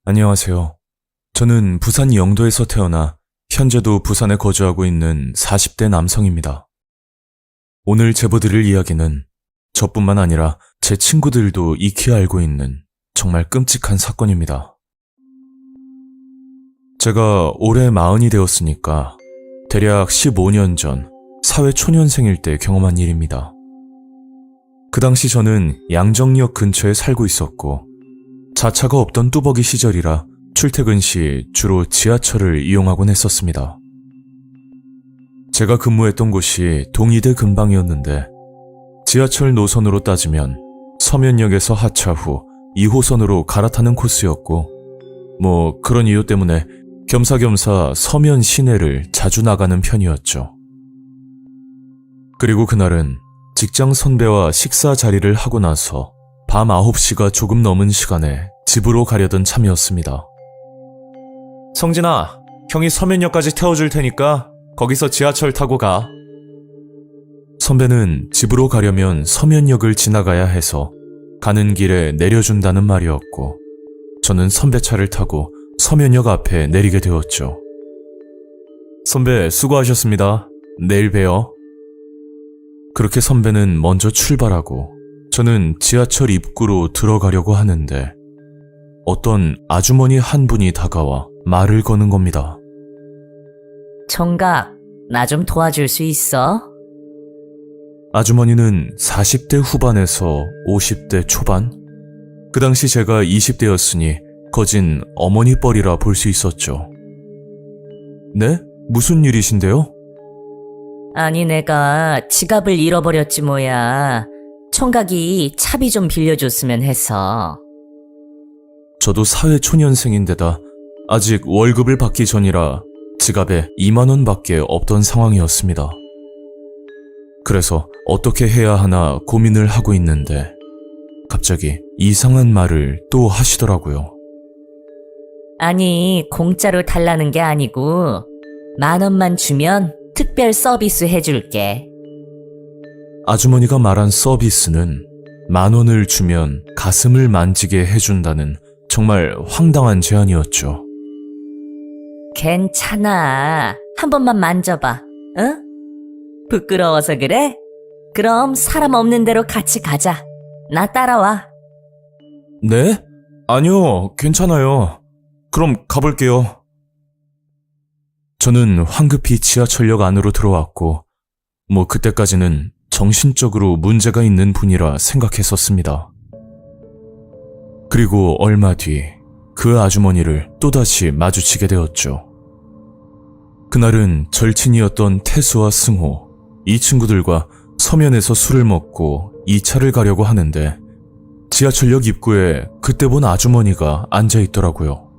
안녕하세요. 저는 부산 영도에서 태어나 현재도 부산에 거주하고 있는 40대 남성입니다. 오늘 제보드릴 이야기는 저뿐만 아니라 제 친구들도 익히 알고 있는 정말 끔찍한 사건입니다. 제가 올해 40이 되었으니까 대략 15년 전 사회초년생일 때 경험한 일입니다. 그 당시 저는 양정역 근처에 살고 있었고 자차가 없던 뚜벅이 시절이라 출퇴근 시 주로 지하철을 이용하곤 했었습니다. 제가 근무했던 곳이 동의대 근방이었는데 지하철 노선으로 따지면 서면역에서 하차 후 2호선으로 갈아타는 코스였고 그런 이유 때문에 겸사겸사 서면 시내를 자주 나가는 편이었죠. 그리고 그날은 직장 선배와 식사 자리를 하고 나서 밤 9시가 조금 넘은 시간에 집으로 가려던 참이었습니다. 성진아, 형이 서면역까지 태워줄 테니까 거기서 지하철 타고 가. 선배는 집으로 가려면 서면역을 지나가야 해서 가는 길에 내려준다는 말이었고 저는 선배 차를 타고 서면역 앞에 내리게 되었죠. 선배 수고하셨습니다. 내일 봬요. 그렇게 선배는 먼저 출발하고 저는 지하철 입구로 들어가려고 하는데 어떤 아주머니 한 분이 다가와 말을 거는 겁니다. 총각, 나 좀 도와줄 수 있어? 아주머니는 40대 후반에서 50대 초반? 그 당시 제가 20대였으니 거진 어머니 뻘이라 볼 수 있었죠. 네? 무슨 일이신데요? 아니, 내가 지갑을 잃어버렸지 뭐야. 총각이 차비 좀 빌려줬으면 해서. 저도 사회초년생인데다 아직 월급을 받기 전이라 지갑에 2만 원밖에 없던 상황이었습니다. 그래서 어떻게 해야 하나 고민을 하고 있는데 갑자기 이상한 말을 또 하시더라고요. 아니, 공짜로 달라는 게 아니고 10,000원만 주면 특별 서비스 해줄게. 아주머니가 말한 서비스는 10,000원을 주면 가슴을 만지게 해준다는 정말 황당한 제안이었죠. 괜찮아. 한 번만 만져봐. 응? 부끄러워서 그래? 그럼 사람 없는 데로 같이 가자. 나 따라와. 네? 아니요, 괜찮아요. 그럼 가볼게요. 저는 황급히 지하철역 안으로 들어왔고 그때까지는 정신적으로 문제가 있는 분이라 생각했었습니다. 그리고 얼마 뒤 그 아주머니를 또다시 마주치게 되었죠. 그날은 절친이었던 태수와 승호, 이 친구들과 서면에서 술을 먹고 2차를 가려고 하는데 지하철역 입구에 그때 본 아주머니가 앉아있더라고요.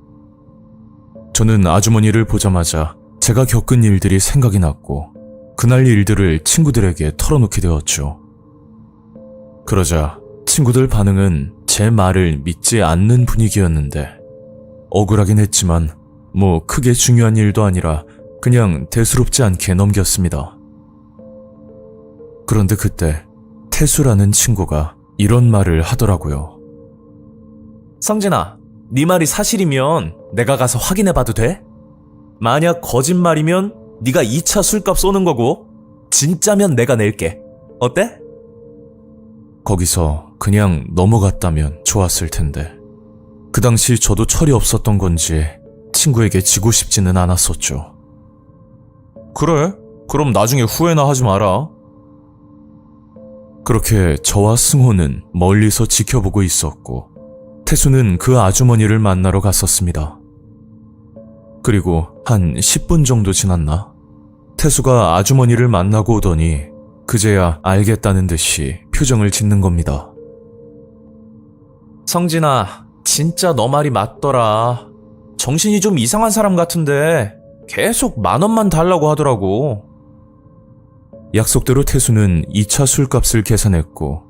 저는 아주머니를 보자마자 제가 겪은 일들이 생각이 났고 그날 일들을 친구들에게 털어놓게 되었죠. 그러자 친구들 반응은 제 말을 믿지 않는 분위기였는데 억울하긴 했지만 크게 중요한 일도 아니라 그냥 대수롭지 않게 넘겼습니다. 그런데 그때 태수라는 친구가 이런 말을 하더라고요. 성진아, 네 말이 사실이면 내가 가서 확인해봐도 돼? 만약 거짓말이면 네가 2차 술값 쏘는 거고 진짜면 내가 낼게. 어때? 거기서 그냥 넘어갔다면 좋았을 텐데 그 당시 저도 철이 없었던 건지 친구에게 지고 싶지는 않았었죠. 그래? 그럼 나중에 후회나 하지 마라. 그렇게 저와 승호는 멀리서 지켜보고 있었고 태수는 그 아주머니를 만나러 갔었습니다. 그리고 한 10분 정도 지났나? 태수가 아주머니를 만나고 오더니 그제야 알겠다는 듯이 표정을 짓는 겁니다. 성진아, 진짜 너 말이 맞더라. 정신이 좀 이상한 사람 같은데 계속 10,000원만 달라고 하더라고. 약속대로 태수는 2차 술값을 계산했고,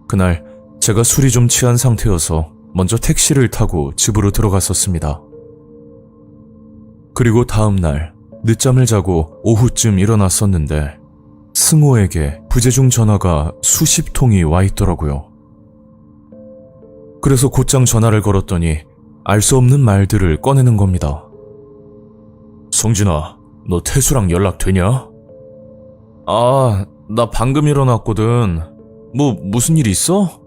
그날 제가 술이 좀 취한 상태여서 먼저 택시를 타고 집으로 들어갔었습니다. 그리고 다음날 늦잠을 자고 오후쯤 일어났었는데 승호에게 부재중 전화가 수십 통이 와 있더라고요. 그래서 곧장 전화를 걸었더니 알 수 없는 말들을 꺼내는 겁니다. 성진아, 너 태수랑 연락되냐? 아, 나 방금 일어났거든. 무슨 일 있어?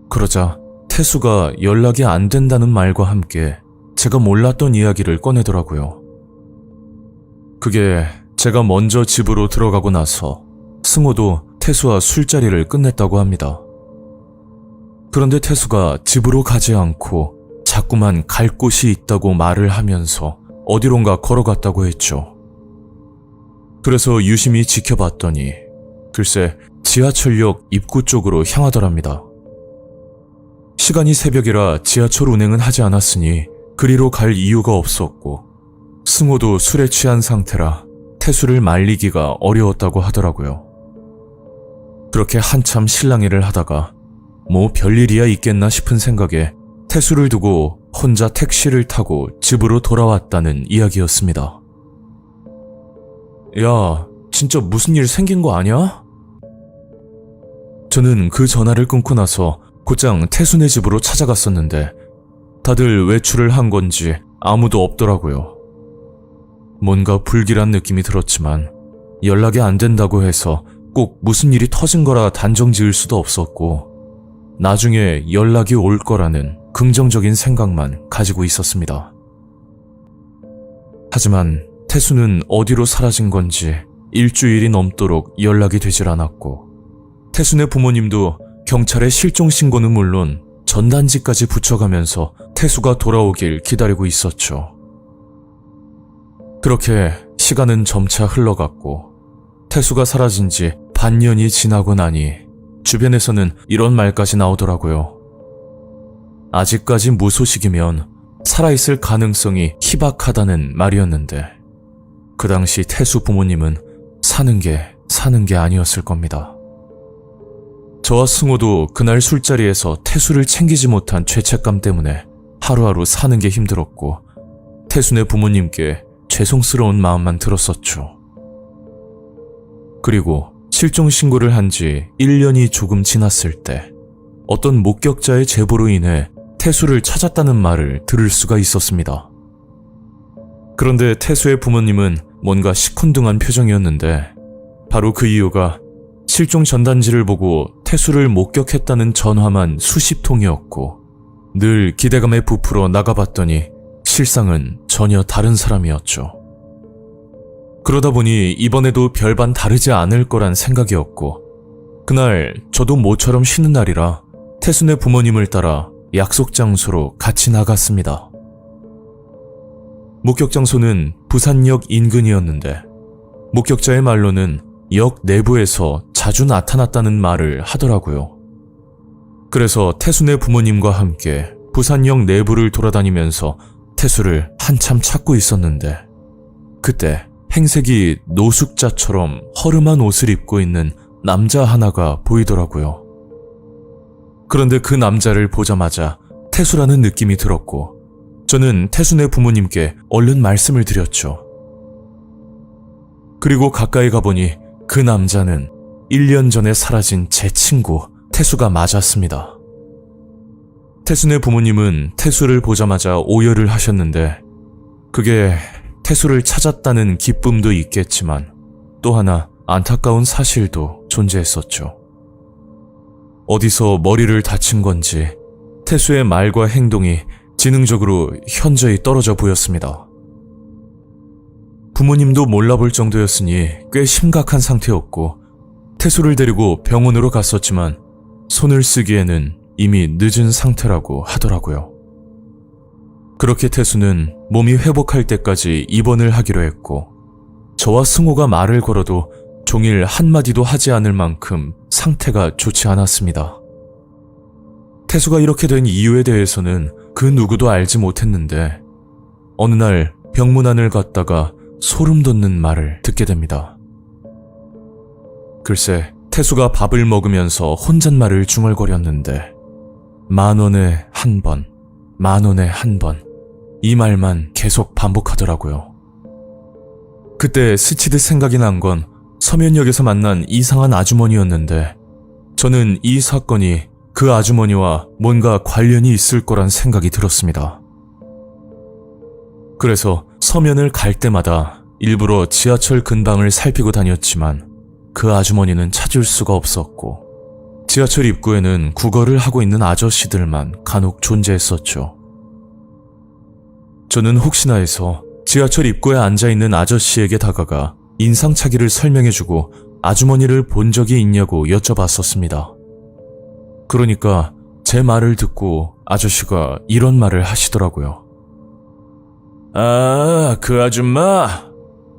그러자 태수가 연락이 안 된다는 말과 함께 제가 몰랐던 이야기를 꺼내더라고요. 그게 제가 먼저 집으로 들어가고 나서 승호도 태수와 술자리를 끝냈다고 합니다. 그런데 태수가 집으로 가지 않고 자꾸만 갈 곳이 있다고 말을 하면서 어디론가 걸어갔다고 했죠. 그래서 유심히 지켜봤더니 글쎄 지하철역 입구 쪽으로 향하더랍니다. 시간이 새벽이라 지하철 운행은 하지 않았으니 그리로 갈 이유가 없었고 승호도 술에 취한 상태라 태수를 말리기가 어려웠다고 하더라고요. 그렇게 한참 실랑이를 하다가 뭐 별일이야 있겠나 싶은 생각에 태수를 두고 혼자 택시를 타고 집으로 돌아왔다는 이야기였습니다. 야, 진짜 무슨 일 생긴 거 아니야? 저는 그 전화를 끊고 나서 곧장 태수네 집으로 찾아갔었는데 다들 외출을 한 건지 아무도 없더라고요. 뭔가 불길한 느낌이 들었지만 연락이 안 된다고 해서 꼭 무슨 일이 터진 거라 단정 지을 수도 없었고 나중에 연락이 올 거라는 긍정적인 생각만 가지고 있었습니다. 하지만 태수는 어디로 사라진 건지 일주일이 넘도록 연락이 되질 않았고 태수네 부모님도 경찰에 실종 신고는 물론 전단지까지 붙여가면서 태수가 돌아오길 기다리고 있었죠. 그렇게 시간은 점차 흘러갔고 태수가 사라진 지 반년이 지나고 나니 주변에서는 이런 말까지 나오더라고요. 아직까지 무소식이면 살아있을 가능성이 희박하다는 말이었는데 그 당시 태수 부모님은 사는 게 아니었을 겁니다. 저와 승호도 그날 술자리에서 태수를 챙기지 못한 죄책감 때문에 하루하루 사는 게 힘들었고 태수네 부모님께 죄송스러운 마음만 들었었죠. 그리고 실종 신고를 한 지 1년이 조금 지났을 때 어떤 목격자의 제보로 인해 태수를 찾았다는 말을 들을 수가 있었습니다. 그런데 태수의 부모님은 뭔가 시큰둥한 표정이었는데 바로 그 이유가 실종 전단지를 보고 태수를 목격했다는 전화만 수십 통이었고 늘 기대감에 부풀어 나가봤더니 실상은 전혀 다른 사람이었죠. 그러다 보니 이번에도 별반 다르지 않을 거란 생각이었고 그날 저도 모처럼 쉬는 날이라 태수네 부모님을 따라 약속 장소로 같이 나갔습니다. 목격 장소는 부산역 인근이었는데 목격자의 말로는 역 내부에서 자주 나타났다는 말을 하더라고요. 그래서 태수네 부모님과 함께 부산역 내부를 돌아다니면서 태수를 한참 찾고 있었는데 그때 행색이 노숙자처럼 허름한 옷을 입고 있는 남자 하나가 보이더라고요. 그런데 그 남자를 보자마자 태수라는 느낌이 들었고 저는 태수네 부모님께 얼른 말씀을 드렸죠. 그리고 가까이 가보니 그 남자는 1년 전에 사라진 제 친구 태수가 맞았습니다. 태수네 부모님은 태수를 보자마자 오열을 하셨는데 그게 태수를 찾았다는 기쁨도 있겠지만 또 하나 안타까운 사실도 존재했었죠. 어디서 머리를 다친 건지 태수의 말과 행동이 지능적으로 현저히 떨어져 보였습니다. 부모님도 몰라볼 정도였으니 꽤 심각한 상태였고 태수를 데리고 병원으로 갔었지만 손을 쓰기에는 이미 늦은 상태라고 하더라고요. 그렇게 태수는 몸이 회복할 때까지 입원을 하기로 했고 저와 승호가 말을 걸어도 종일 한마디도 하지 않을 만큼 상태가 좋지 않았습니다. 태수가 이렇게 된 이유에 대해서는 그 누구도 알지 못했는데 어느 날 병문 안을 갔다가 소름 돋는 말을 듣게 됩니다. 글쎄, 태수가 밥을 먹으면서 혼잣말을 중얼거렸는데 10,000원에 한 번, 10,000원에 한 번, 이 말만 계속 반복하더라고요. 그때 스치듯 생각이 난 건 서면역에서 만난 이상한 아주머니였는데 저는 이 사건이 그 아주머니와 뭔가 관련이 있을 거란 생각이 들었습니다. 그래서 서면을 갈 때마다 일부러 지하철 근방을 살피고 다녔지만 그 아주머니는 찾을 수가 없었고 지하철 입구에는 구걸을 하고 있는 아저씨들만 간혹 존재했었죠. 저는 혹시나 해서 지하철 입구에 앉아있는 아저씨에게 다가가 인상착의를 설명해주고 아주머니를 본 적이 있냐고 여쭤봤었습니다. 그러니까 제 말을 듣고 아저씨가 이런 말을 하시더라고요. 아, 그 아줌마?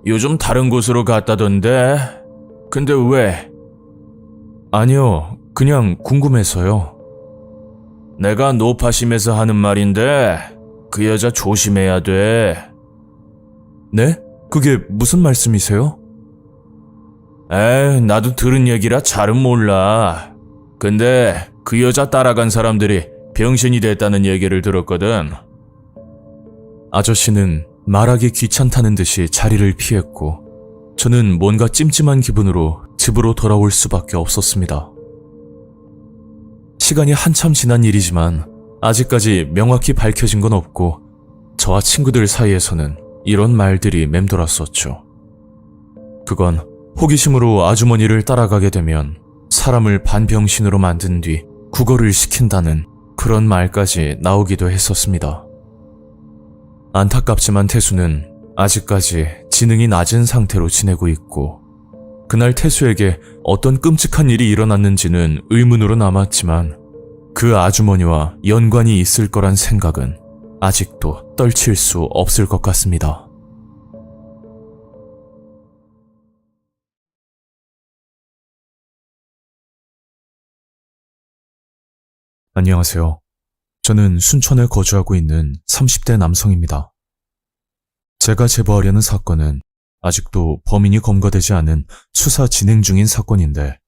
요즘 다른 곳으로 갔다던데? 근데 왜? 아니요, 그냥 궁금해서요. 내가 노파심에서 하는 말인데 그 여자 조심해야 돼. 네? 그게 무슨 말씀이세요? 에이, 나도 들은 얘기라 잘은 몰라. 근데 그 여자 따라간 사람들이 병신이 됐다는 얘기를 들었거든. 아저씨는 말하기 귀찮다는 듯이 자리를 피했고 저는 뭔가 찜찜한 기분으로 집으로 돌아올 수밖에 없었습니다. 시간이 한참 지난 일이지만 아직까지 명확히 밝혀진 건 없고 저와 친구들 사이에서는 이런 말들이 맴돌았었죠. 그건 호기심으로 아주머니를 따라가게 되면 사람을 반병신으로 만든 뒤 구걸을 시킨다는 그런 말까지 나오기도 했었습니다. 안타깝지만 태수는 아직까지 지능이 낮은 상태로 지내고 있고 그날 태수에게 어떤 끔찍한 일이 일어났는지는 의문으로 남았지만 그 아주머니와 연관이 있을 거란 생각은 아직도 떨칠 수 없을 것 같습니다. 안녕하세요. 저는 순천에 거주하고 있는 30대 남성입니다. 제가 제보하려는 사건은 아직도 범인이 검거되지 않은 수사 진행 중인 사건인데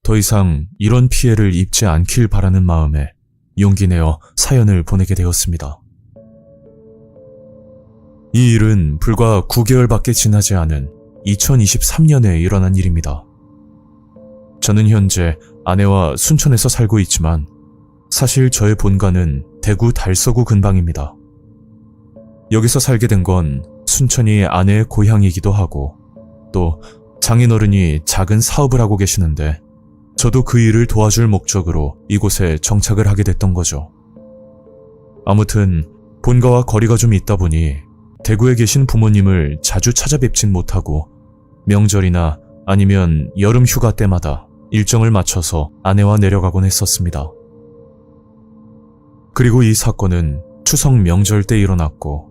더 이상 이런 피해를 입지 않길 바라는 마음에 용기 내어 사연을 보내게 되었습니다. 이 일은 불과 9개월밖에 지나지 않은 2023년에 일어난 일입니다. 저는 현재 아내와 순천에서 살고 있지만 사실 저의 본가는 대구 달서구 근방입니다. 여기서 살게 된 건 순천이 아내의 고향이기도 하고 또 장인어른이 작은 사업을 하고 계시는데 저도 그 일을 도와줄 목적으로 이곳에 정착을 하게 됐던 거죠. 아무튼 본가와 거리가 좀 있다 보니 대구에 계신 부모님을 자주 찾아뵙진 못하고 명절이나 아니면 여름 휴가 때마다 일정을 맞춰서 아내와 내려가곤 했었습니다. 그리고 이 사건은 추석 명절 때 일어났고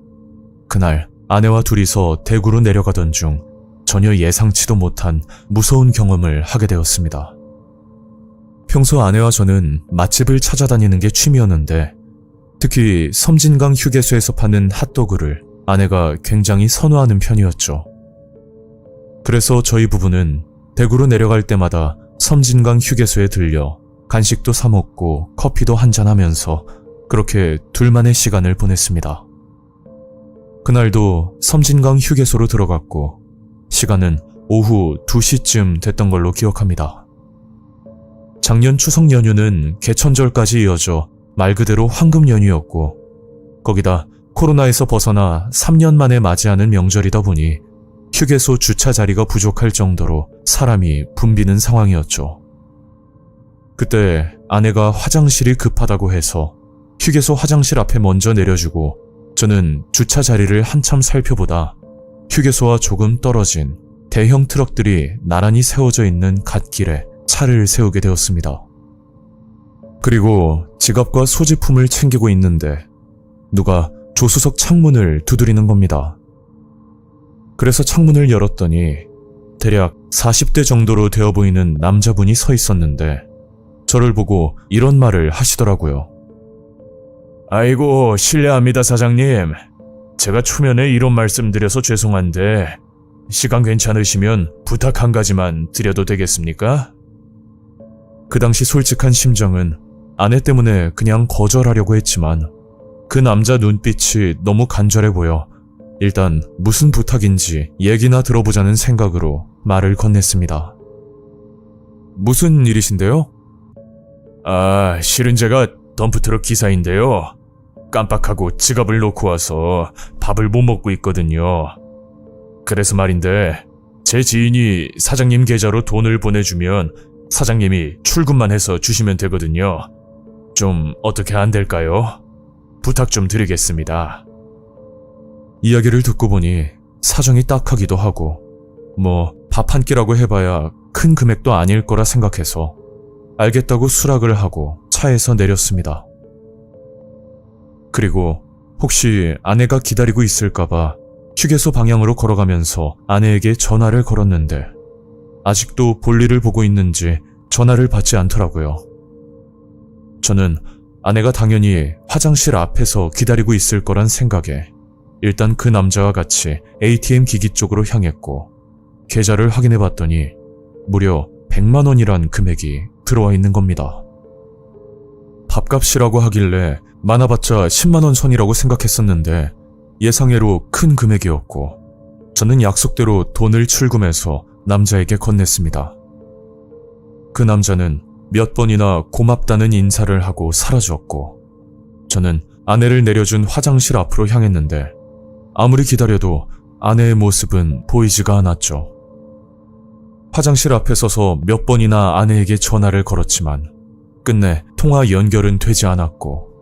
그날 아내와 둘이서 대구로 내려가던 중 전혀 예상치도 못한 무서운 경험을 하게 되었습니다. 평소 아내와 저는 맛집을 찾아다니는 게 취미였는데 특히 섬진강 휴게소에서 파는 핫도그를 아내가 굉장히 선호하는 편이었죠. 그래서 저희 부부는 대구로 내려갈 때마다 섬진강 휴게소에 들려 간식도 사 먹고 커피도 한잔하면서 그렇게 둘만의 시간을 보냈습니다. 그날도 섬진강 휴게소로 들어갔고 시간은 오후 2시쯤 됐던 걸로 기억합니다. 작년 추석 연휴는 개천절까지 이어져 말 그대로 황금 연휴였고 거기다 코로나에서 벗어나 3년 만에 맞이하는 명절이다 보니 휴게소 주차 자리가 부족할 정도로 사람이 붐비는 상황이었죠. 그때 아내가 화장실이 급하다고 해서 휴게소 화장실 앞에 먼저 내려주고 저는 주차 자리를 한참 살펴보다 휴게소와 조금 떨어진 대형 트럭들이 나란히 세워져 있는 갓길에 차를 세우게 되었습니다. 그리고 지갑과 소지품을 챙기고 있는데 누가 조수석 창문을 두드리는 겁니다. 그래서 창문을 열었더니 대략 40대 정도로 되어 보이는 남자분이 서 있었는데 저를 보고 이런 말을 하시더라고요. 아이고 실례합니다 사장님. 제가 초면에 이런 말씀드려서 죄송한데 시간 괜찮으시면 부탁 한 가지만 드려도 되겠습니까? 그 당시 솔직한 심정은 아내 때문에 그냥 거절하려고 했지만 그 남자 눈빛이 너무 간절해 보여 일단 무슨 부탁인지 얘기나 들어보자는 생각으로 말을 건넸습니다. 무슨 일이신데요? 실은 제가 덤프트럭 기사인데요. 깜빡하고 지갑을 놓고 와서 밥을 못 먹고 있거든요. 그래서 말인데 제 지인이 사장님 계좌로 돈을 보내주면 사장님이 출금만 해서 주시면 되거든요. 좀 어떻게 안 될까요? 부탁 좀 드리겠습니다. 이야기를 듣고 보니 사정이 딱하기도 하고 밥 한 끼라고 해봐야 큰 금액도 아닐 거라 생각해서 알겠다고 수락을 하고 차에서 내렸습니다. 그리고 혹시 아내가 기다리고 있을까봐 휴게소 방향으로 걸어가면서 아내에게 전화를 걸었는데 아직도 볼일을 보고 있는지 전화를 받지 않더라고요. 저는 아내가 당연히 화장실 앞에서 기다리고 있을 거란 생각에 일단 그 남자와 같이 ATM 기기 쪽으로 향했고 계좌를 확인해 봤더니 무려 100만 원이란 금액이 들어와 있는 겁니다. 밥값이라고 하길래 많아봤자 10만 원 선이라고 생각했었는데 예상외로 큰 금액이었고 저는 약속대로 돈을 출금해서 남자에게 건넸습니다. 그 남자는 몇 번이나 고맙다는 인사를 하고 사라졌고 저는 아내를 내려준 화장실 앞으로 향했는데 아무리 기다려도 아내의 모습은 보이지가 않았죠. 화장실 앞에 서서 몇 번이나 아내에게 전화를 걸었지만 끝내 통화 연결은 되지 않았고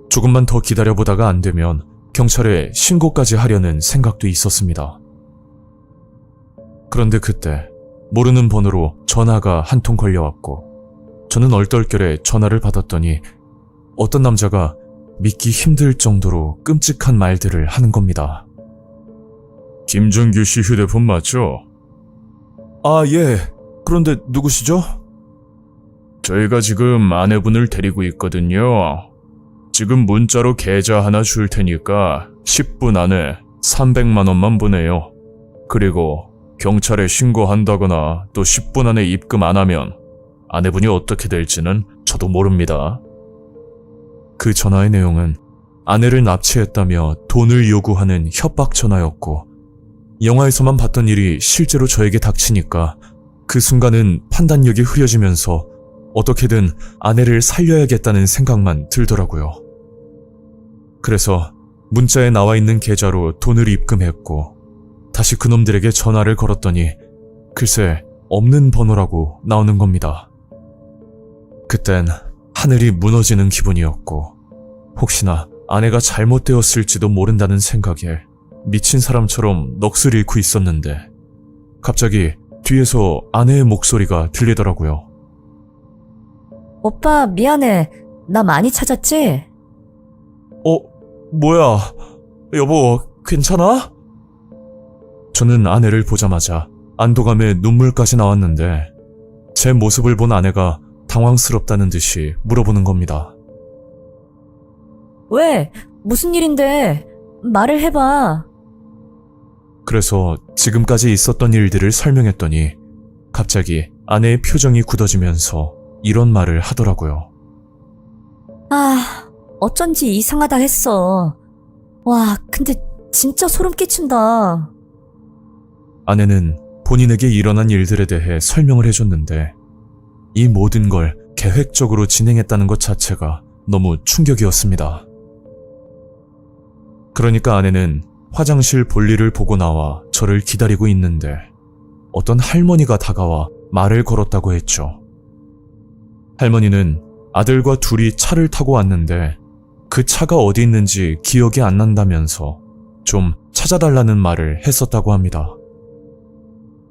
조금만 더 기다려보다가 안 되면 경찰에 신고까지 하려는 생각도 있었습니다. 그런데 그때 모르는 번호로 전화가 한 통 걸려왔고 저는 얼떨결에 전화를 받았더니 어떤 남자가 믿기 힘들 정도로 끔찍한 말들을 하는 겁니다. 김준규 씨 휴대폰 맞죠? 예. 그런데 누구시죠? 저희가 지금 아내분을 데리고 있거든요. 지금 문자로 계좌 하나 줄 테니까 10분 안에 300만 원만 보내요. 그리고 경찰에 신고한다거나 또 10분 안에 입금 안 하면 아내분이 어떻게 될지는 저도 모릅니다. 그 전화의 내용은 아내를 납치했다며 돈을 요구하는 협박 전화였고 영화에서만 봤던 일이 실제로 저에게 닥치니까 그 순간은 판단력이 흐려지면서 어떻게든 아내를 살려야겠다는 생각만 들더라고요. 그래서 문자에 나와 있는 계좌로 돈을 입금했고 다시 그놈들에게 전화를 걸었더니 글쎄 없는 번호라고 나오는 겁니다. 그땐 하늘이 무너지는 기분이었고 혹시나 아내가 잘못되었을지도 모른다는 생각에 미친 사람처럼 넋을 잃고 있었는데 갑자기 뒤에서 아내의 목소리가 들리더라고요. 오빠 미안해. 나 많이 찾았지? 뭐야? 여보, 괜찮아? 저는 아내를 보자마자 안도감에 눈물까지 나왔는데 제 모습을 본 아내가 당황스럽다는 듯이 물어보는 겁니다. 왜? 무슨 일인데? 말을 해봐. 그래서 지금까지 있었던 일들을 설명했더니 갑자기 아내의 표정이 굳어지면서 이런 말을 하더라고요. 어쩐지 이상하다 했어. 와, 근데 진짜 소름 끼친다. 아내는 본인에게 일어난 일들에 대해 설명을 해줬는데 이 모든 걸 계획적으로 진행했다는 것 자체가 너무 충격이었습니다. 그러니까 아내는 화장실 볼일을 보고 나와 저를 기다리고 있는데 어떤 할머니가 다가와 말을 걸었다고 했죠. 할머니는 아들과 둘이 차를 타고 왔는데 그 차가 어디 있는지 기억이 안 난다면서 좀 찾아달라는 말을 했었다고 합니다.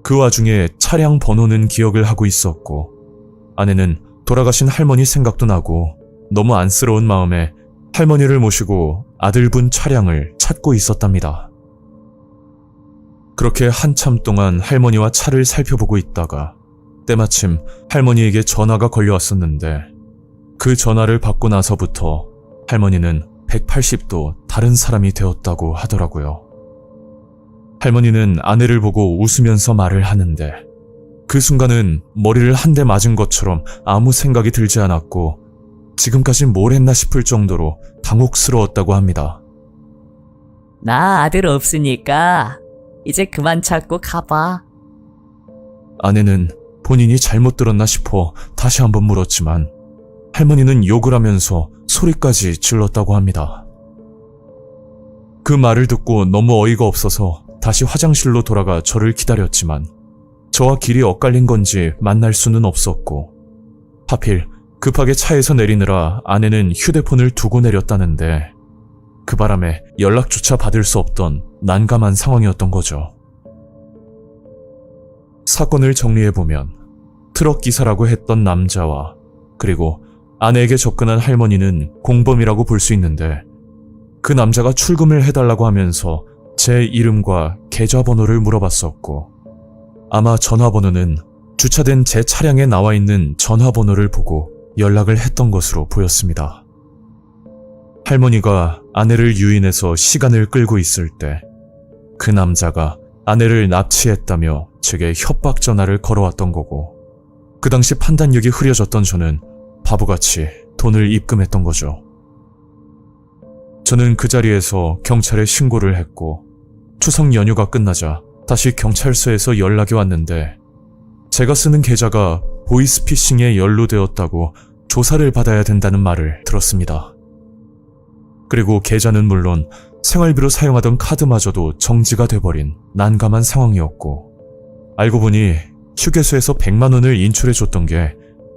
그 와중에 차량 번호는 기억을 하고 있었고 아내는 돌아가신 할머니 생각도 나고 너무 안쓰러운 마음에 할머니를 모시고 아들분 차량을 찾고 있었답니다. 그렇게 한참 동안 할머니와 차를 살펴보고 있다가 때마침 할머니에게 전화가 걸려왔었는데 그 전화를 받고 나서부터 할머니는 180도 다른 사람이 되었다고 하더라고요. 할머니는 아내를 보고 웃으면서 말을 하는데 그 순간은 머리를 한 대 맞은 것처럼 아무 생각이 들지 않았고 지금까지 뭘 했나 싶을 정도로 당혹스러웠다고 합니다. 나 아들 없으니까 이제 그만 찾고 가봐. 아내는 본인이 잘못 들었나 싶어 다시 한번 물었지만 할머니는 욕을 하면서 소리까지 질렀다고 합니다. 그 말을 듣고 너무 어이가 없어서 다시 화장실로 돌아가 저를 기다렸지만 저와 길이 엇갈린 건지 만날 수는 없었고 하필 급하게 차에서 내리느라 아내는 휴대폰을 두고 내렸다는데 그 바람에 연락조차 받을 수 없던 난감한 상황이었던 거죠. 사건을 정리해보면 트럭 기사라고 했던 남자와 그리고 아내에게 접근한 할머니는 공범이라고 볼 수 있는데 그 남자가 출금을 해달라고 하면서 제 이름과 계좌번호를 물어봤었고 아마 전화번호는 주차된 제 차량에 나와 있는 전화번호를 보고 연락을 했던 것으로 보였습니다. 할머니가 아내를 유인해서 시간을 끌고 있을 때 그 남자가 아내를 납치했다며 제게 협박 전화를 걸어왔던 거고 그 당시 판단력이 흐려졌던 저는 바보같이 돈을 입금했던 거죠. 저는 그 자리에서 경찰에 신고를 했고 추석 연휴가 끝나자 다시 경찰서에서 연락이 왔는데 제가 쓰는 계좌가 보이스피싱에 연루되었다고 조사를 받아야 된다는 말을 들었습니다. 그리고 계좌는 물론 생활비로 사용하던 카드마저도 정지가 돼버린 난감한 상황이었고 알고 보니 휴게소에서 100만 원을 인출해줬던 게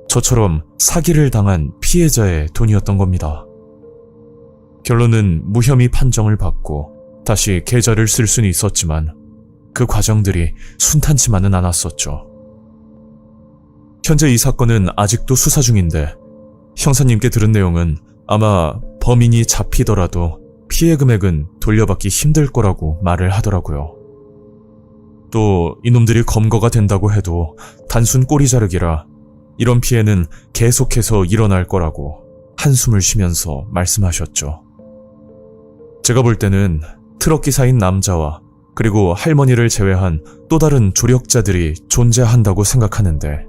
저처럼 사기를 당한 피해자의 돈이었던 겁니다. 결론은 무혐의 판정을 받고 다시 계좌를 쓸 수는 있었지만 그 과정들이 순탄치만은 않았었죠. 현재 이 사건은 아직도 수사 중인데 형사님께 들은 내용은 아마 범인이 잡히더라도 피해 금액은 돌려받기 힘들 거라고 말을 하더라고요. 또 이놈들이 검거가 된다고 해도 단순 꼬리 자르기라 이런 피해는 계속해서 일어날 거라고 한숨을 쉬면서 말씀하셨죠. 제가 볼 때는 트럭 기사인 남자와 그리고 할머니를 제외한 또 다른 조력자들이 존재한다고 생각하는데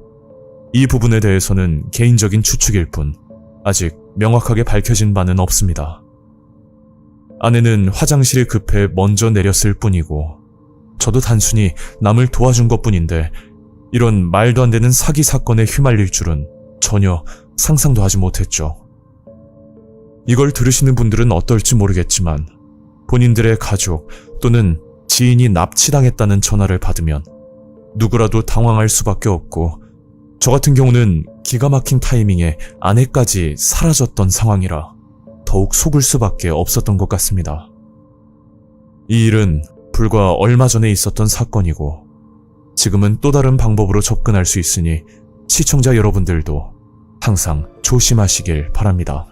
이 부분에 대해서는 개인적인 추측일 뿐 아직 명확하게 밝혀진 바는 없습니다. 아내는 화장실이 급해 먼저 내렸을 뿐이고 저도 단순히 남을 도와준 것뿐인데 이런 말도 안 되는 사기 사건에 휘말릴 줄은 전혀 상상도 하지 못했죠. 이걸 들으시는 분들은 어떨지 모르겠지만 본인들의 가족 또는 지인이 납치당했다는 전화를 받으면 누구라도 당황할 수밖에 없고 저 같은 경우는 기가 막힌 타이밍에 아내까지 사라졌던 상황이라 더욱 속을 수밖에 없었던 것 같습니다. 이 일은 불과 얼마 전에 있었던 사건이고 지금은 또 다른 방법으로 접근할 수 있으니 시청자 여러분들도 항상 조심하시길 바랍니다.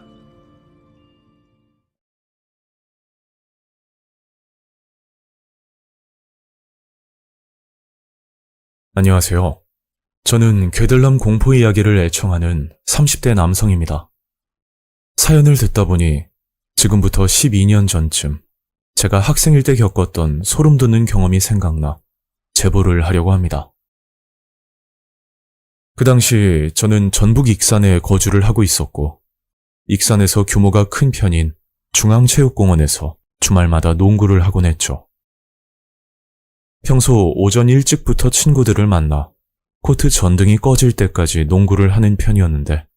안녕하세요. 저는 괴들남 공포 이야기를 애청하는 30대 남성입니다. 사연을 듣다 보니 지금부터 12년 전쯤 제가 학생일 때 겪었던 소름 돋는 경험이 생각나 제보를 하려고 합니다. 그 당시 저는 전북 익산에 거주를 하고 있었고 익산에서 규모가 큰 편인 중앙체육공원에서 주말마다 농구를 하곤 했죠. 평소 오전 일찍부터 친구들을 만나 코트 전등이 꺼질 때까지 농구를 하는 편이었는데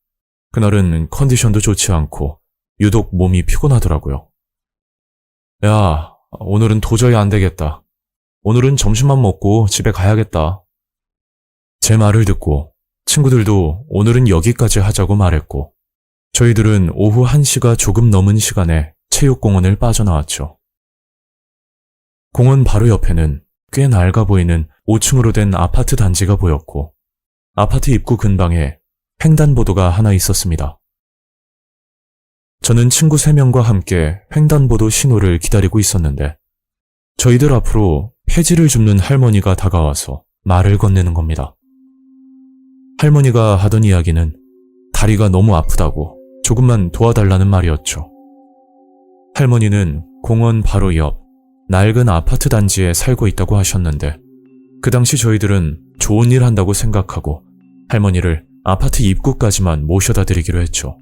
그날은 컨디션도 좋지 않고 유독 몸이 피곤하더라고요. 야, 오늘은 도저히 안 되겠다. 오늘은 점심만 먹고 집에 가야겠다. 제 말을 듣고 친구들도 오늘은 여기까지 하자고 말했고 저희들은 오후 1시가 조금 넘은 시간에 체육공원을 빠져나왔죠. 공원 바로 옆에는 꽤 낡아 보이는 5층으로 된 아파트 단지가 보였고 아파트 입구 근방에 횡단보도가 하나 있었습니다. 저는 친구 3명과 함께 횡단보도 신호를 기다리고 있었는데 저희들 앞으로 폐지를 줍는 할머니가 다가와서 말을 건네는 겁니다. 할머니가 하던 이야기는 다리가 너무 아프다고 조금만 도와달라는 말이었죠. 할머니는 공원 바로 옆 낡은 아파트 단지에 살고 있다고 하셨는데 그 당시 저희들은 좋은 일 한다고 생각하고 할머니를 아파트 입구까지만 모셔다 드리기로 했죠.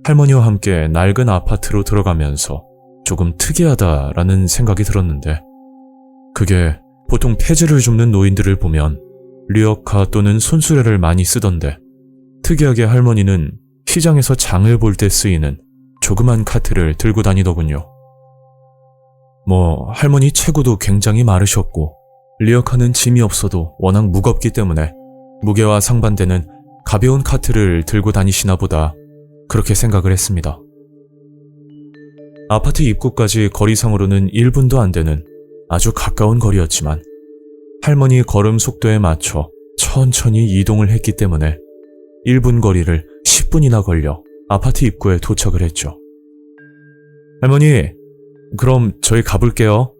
할머니와 함께 낡은 아파트로 들어가면서 조금 특이하다라는 생각이 들었는데 그게 보통 폐지를 줍는 노인들을 보면 리어카 또는 손수레를 많이 쓰던데 특이하게 할머니는 시장에서 장을 볼 때 쓰이는 조그만 카트를 들고 다니더군요. 할머니 체구도 굉장히 마르셨고 리어카는 짐이 없어도 워낙 무겁기 때문에 무게와 상반되는 가벼운 카트를 들고 다니시나 보다 그렇게 생각을 했습니다. 아파트 입구까지 거리상으로는 1분도 안 되는 아주 가까운 거리였지만 할머니 걸음 속도에 맞춰 천천히 이동을 했기 때문에 1분 거리를 10분이나 걸려 아파트 입구에 도착을 했죠. 할머니, 그럼 저희 가볼게요.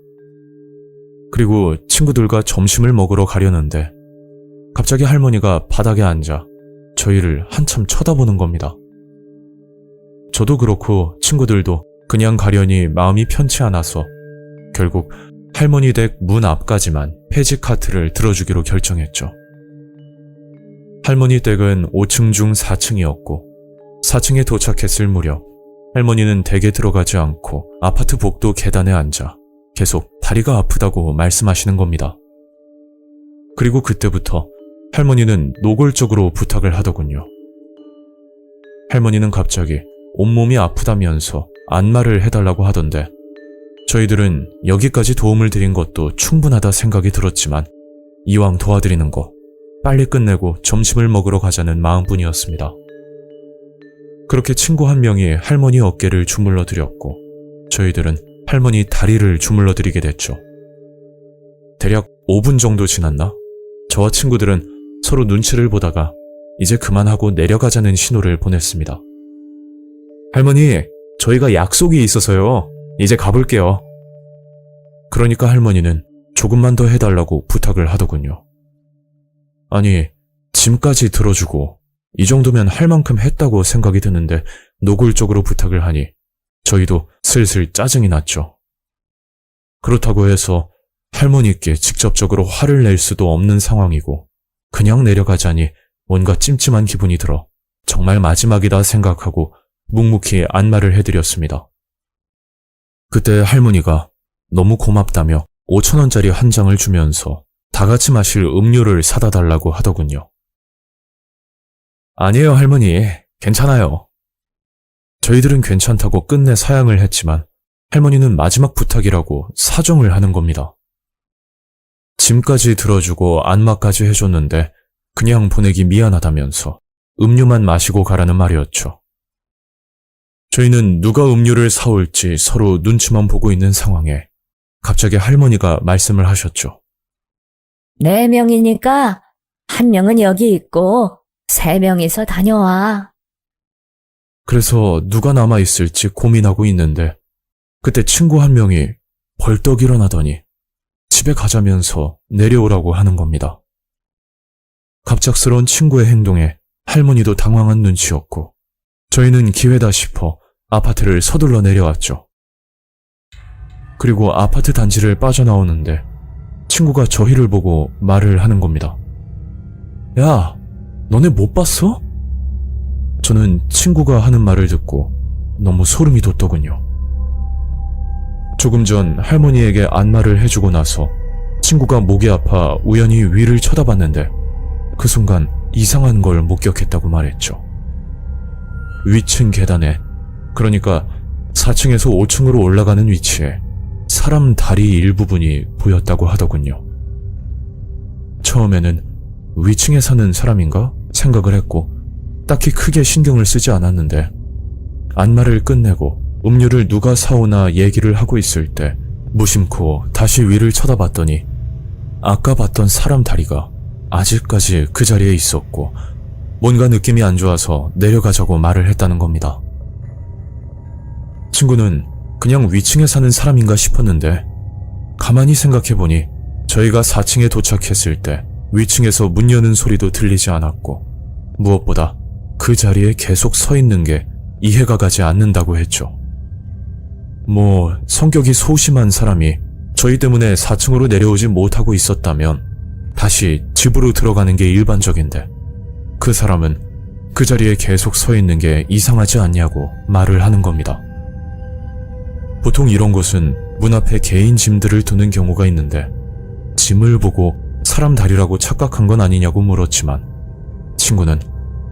그리고 친구들과 점심을 먹으러 가려는데 갑자기 할머니가 바닥에 앉아 저희를 한참 쳐다보는 겁니다. 저도 그렇고 친구들도 그냥 가려니 마음이 편치 않아서 결국 할머니 댁 문 앞까지만 폐지 카트를 들어주기로 결정했죠. 할머니 댁은 5층 중 4층이었고 4층에 도착했을 무렵 할머니는 댁에 들어가지 않고 아파트 복도 계단에 앉아 계속 다리가 아프다고 말씀하시는 겁니다. 그리고 그때부터 할머니는 노골적으로 부탁을 하더군요. 할머니는 갑자기 온몸이 아프다면서 안마를 해달라고 하던데 저희들은 여기까지 도움을 드린 것도 충분하다 생각이 들었지만 이왕 도와드리는 거 빨리 끝내고 점심을 먹으러 가자는 마음뿐이었습니다. 그렇게 친구 한 명이 할머니 어깨를 주물러 드렸고 저희들은 할머니 다리를 주물러 드리게 됐죠. 대략 5분 정도 지났나? 저와 친구들은 서로 눈치를 보다가 이제 그만하고 내려가자는 신호를 보냈습니다. 할머니, 저희가 약속이 있어서요. 이제 가볼게요. 그러니까 할머니는 조금만 더 해달라고 부탁을 하더군요. 아니, 짐까지 들어주고 이 정도면 할 만큼 했다고 생각이 드는데 노골적으로 부탁을 하니 저희도 슬슬 짜증이 났죠. 그렇다고 해서 할머니께 직접적으로 화를 낼 수도 없는 상황이고 그냥 내려가자니 뭔가 찜찜한 기분이 들어 정말 마지막이다 생각하고 묵묵히 안마를 해드렸습니다. 그때 할머니가 너무 고맙다며 5,000원짜리 한 장을 주면서 다 같이 마실 음료를 사다 달라고 하더군요. 아니에요, 할머니. 괜찮아요. 저희들은 괜찮다고 끝내 사양을 했지만 할머니는 마지막 부탁이라고 사정을 하는 겁니다. 짐까지 들어주고 안마까지 해줬는데 그냥 보내기 미안하다면서 음료만 마시고 가라는 말이었죠. 저희는 누가 음료를 사올지 서로 눈치만 보고 있는 상황에 갑자기 할머니가 말씀을 하셨죠. 4명이니까 1명은 여기 있고 3명이서 다녀와. 그래서 누가 남아있을지 고민하고 있는데 그때 친구 한 명이 벌떡 일어나더니 집에 가자면서 내려오라고 하는 겁니다. 갑작스러운 친구의 행동에 할머니도 당황한 눈치였고 저희는 기회다 싶어 아파트를 서둘러 내려왔죠. 그리고 아파트 단지를 빠져나오는데 친구가 저희를 보고 말을 하는 겁니다. 야, 너네 못 봤어? 저는 친구가 하는 말을 듣고 너무 소름이 돋더군요. 조금 전 할머니에게 안마를 해주고 나서 친구가 목이 아파 우연히 위를 쳐다봤는데 그 순간 이상한 걸 목격했다고 말했죠. 위층 계단에, 그러니까 4층에서 5층으로 올라가는 위치에 사람 다리 일부분이 보였다고 하더군요. 처음에는 위층에 사는 사람인가 생각을 했고 딱히 크게 신경을 쓰지 않았는데 안마를 끝내고 음료를 누가 사오나 얘기를 하고 있을 때 무심코 다시 위를 쳐다봤더니 아까 봤던 사람 다리가 아직까지 그 자리에 있었고 뭔가 느낌이 안 좋아서 내려가자고 말을 했다는 겁니다. 친구는 그냥 위층에 사는 사람인가 싶었는데 가만히 생각해보니 저희가 4층에 도착했을 때 위층에서 문 여는 소리도 들리지 않았고 무엇보다 그 자리에 계속 서 있는 게 이해가 가지 않는다고 했죠. 성격이 소심한 사람이 저희 때문에 4층으로 내려오지 못하고 있었다면 다시 집으로 들어가는 게 일반적인데, 그 사람은 그 자리에 계속 서 있는 게 이상하지 않냐고 말을 하는 겁니다. 보통 이런 곳은 문 앞에 개인 짐들을 두는 경우가 있는데, 짐을 보고 사람 다리라고 착각한 건 아니냐고 물었지만, 친구는